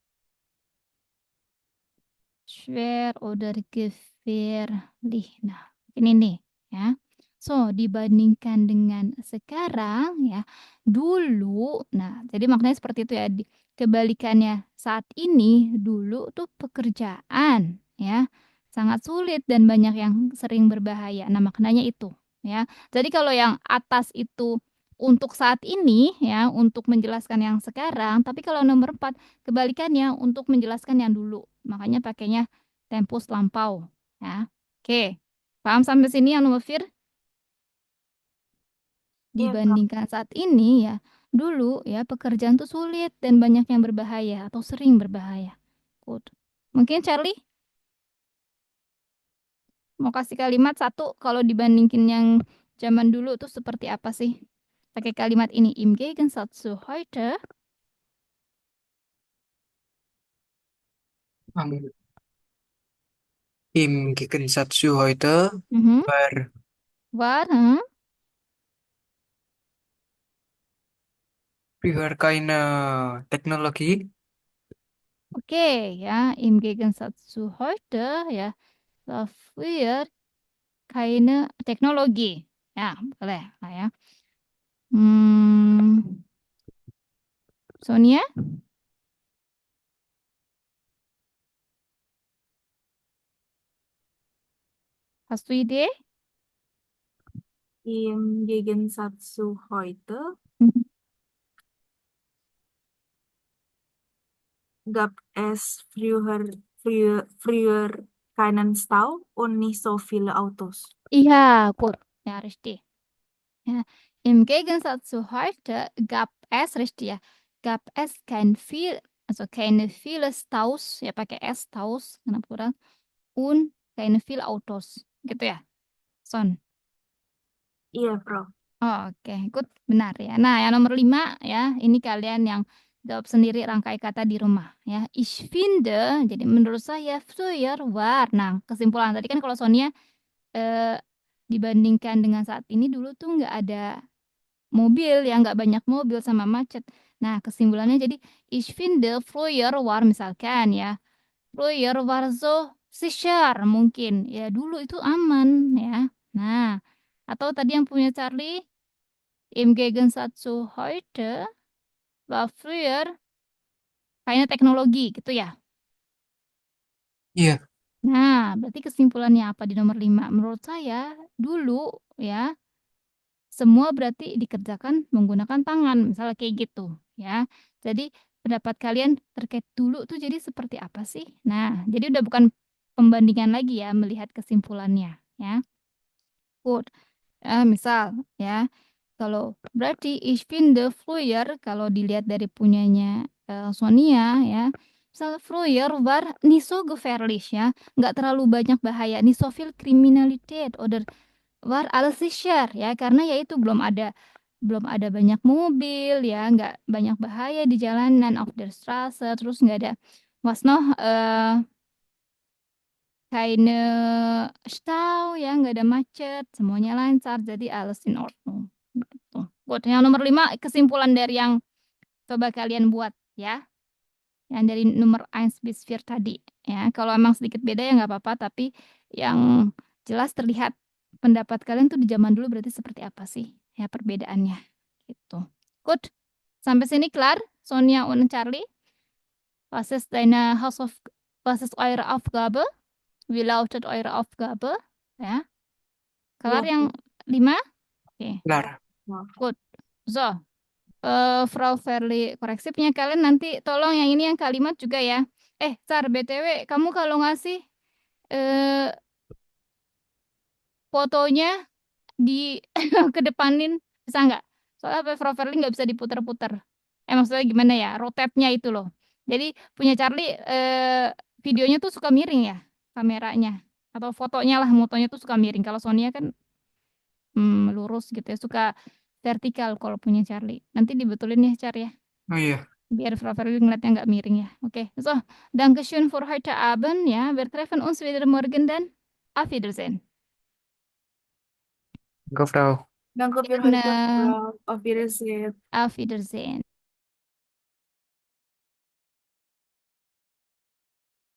schwer oder gefährlich. Nah, ini nih ya. So, dibandingkan dengan sekarang ya, dulu, nah jadi maknanya seperti itu ya. Kebalikannya saat ini, dulu tuh pekerjaan ya, sangat sulit dan banyak yang sering berbahaya. Nah, maknanya itu ya. Jadi kalau yang atas itu untuk saat ini ya, untuk menjelaskan yang sekarang, tapi kalau nomor 4 kebalikannya untuk menjelaskan yang dulu. Makanya pakainya tempus lampau ya. Oke. Paham sampai sini yang nomor Fir? Iya, Prof. Dibandingkan saat ini ya, dulu ya pekerjaan tuh sulit dan banyak yang berbahaya atau sering berbahaya. Good. Mungkin Charlie mau kasih kalimat satu kalau dibandingin yang zaman dulu tuh seperti apa sih? Pakai kalimat ini, im Gegensatz zu heute. Im Gegensatz zu heute War, früher keine Technologie. Oke ya, im Gegensatz zu heute ya, war früher keine Teknologi. Ya, boleh lah ya. Sonia, hast du Idee? Im Gegensatz zu heute gab es früher keinen Stau und nicht so viele Autos. Iya, gut. Ja, richtig. Ja. Im Gegensatz zu heute gab es, richtig ya, gab es keine viele Staus, ya pakai S, Staus, kenapa kurang, und keine viele Autos, gitu ya, Son. Iya, Prof. Oh, oke, good, benar ya. Nah, yang nomor 5 ya, ini kalian yang jawab sendiri rangkai kata di rumah ya. Ich finde, jadi menurut saya früher war. Nah, kesimpulan tadi kan kalau Sonia dibandingkan dengan saat ini dulu tuh nggak ada mobil ya, nggak banyak mobil sama macet. Nah, kesimpulannya jadi ich finde früher war misalkan ya. Früher war so sicher mungkin ya, dulu itu aman ya. Nah, atau tadi yang punya Charlie, im Gegensatz zu heute war früher kayaknya teknologi gitu ya. Iya. Nah, berarti kesimpulannya apa di nomor 5? Menurut saya dulu ya semua berarti dikerjakan menggunakan tangan, misalnya kayak gitu ya. Jadi pendapat kalian terkait dulu tuh jadi seperti apa sih? Nah, jadi udah bukan pembandingan lagi ya, melihat kesimpulannya ya. Good. Misal ya, kalau berarti ich finde früher kalau dilihat dari punyanya Sonia ya, misal früher war nicht so gefährlich ya, nggak terlalu banyak bahaya, nicht so viel Kriminalität oder war alles sicher ya, karena ya itu belum ada banyak mobil ya, nggak banyak bahaya di jalanan, auf der Straße, terus nggak ada was noch keine Stau ya, nggak ada macet, semuanya lancar, jadi alles in Ordnung. Gitu. Buat yang nomor 5 kesimpulan dari yang coba kalian buat ya, yang dari nomor 1 bis 4 tadi ya. Kalau emang sedikit beda ya nggak apa-apa, tapi yang jelas terlihat pendapat kalian tuh di zaman dulu berarti seperti apa sih ya perbedaannya gitu. Good. Sampai sini kelar Sonia und Charlie. Was ist eure Aufgabe? Wie lautet eure Aufgabe? Ya. Kelar Ya, yang 5? Oke. Kelar. Good. So, Frau Verli, koreksi punya kalian nanti tolong yang ini yang kalimat juga ya. Sar, BTW, kamu kalau ngasih fotonya di kedepanin bisa nggak? Soalnya Frau Verli nggak bisa diputer-puter. Maksudnya gimana ya? Rotate-nya itu loh. Jadi punya Charlie videonya tuh suka miring ya kameranya atau fotonya lah, motonya tuh suka miring. Kalau Sonia kan lurus gitu ya, suka vertikal kalau punya Charlie. Nanti dibetulin ya, Char ya. Oh iya. Biar Frau Verli ngeliatnya nggak miring ya. Oke, so, Dankeschön für heute Abend ya. Wir treffen uns wieder morgen dan auf Wiedersehen. Danke, Frau. Danke für heute, Frau. Auf Wiedersehen. Auf Wiedersehen.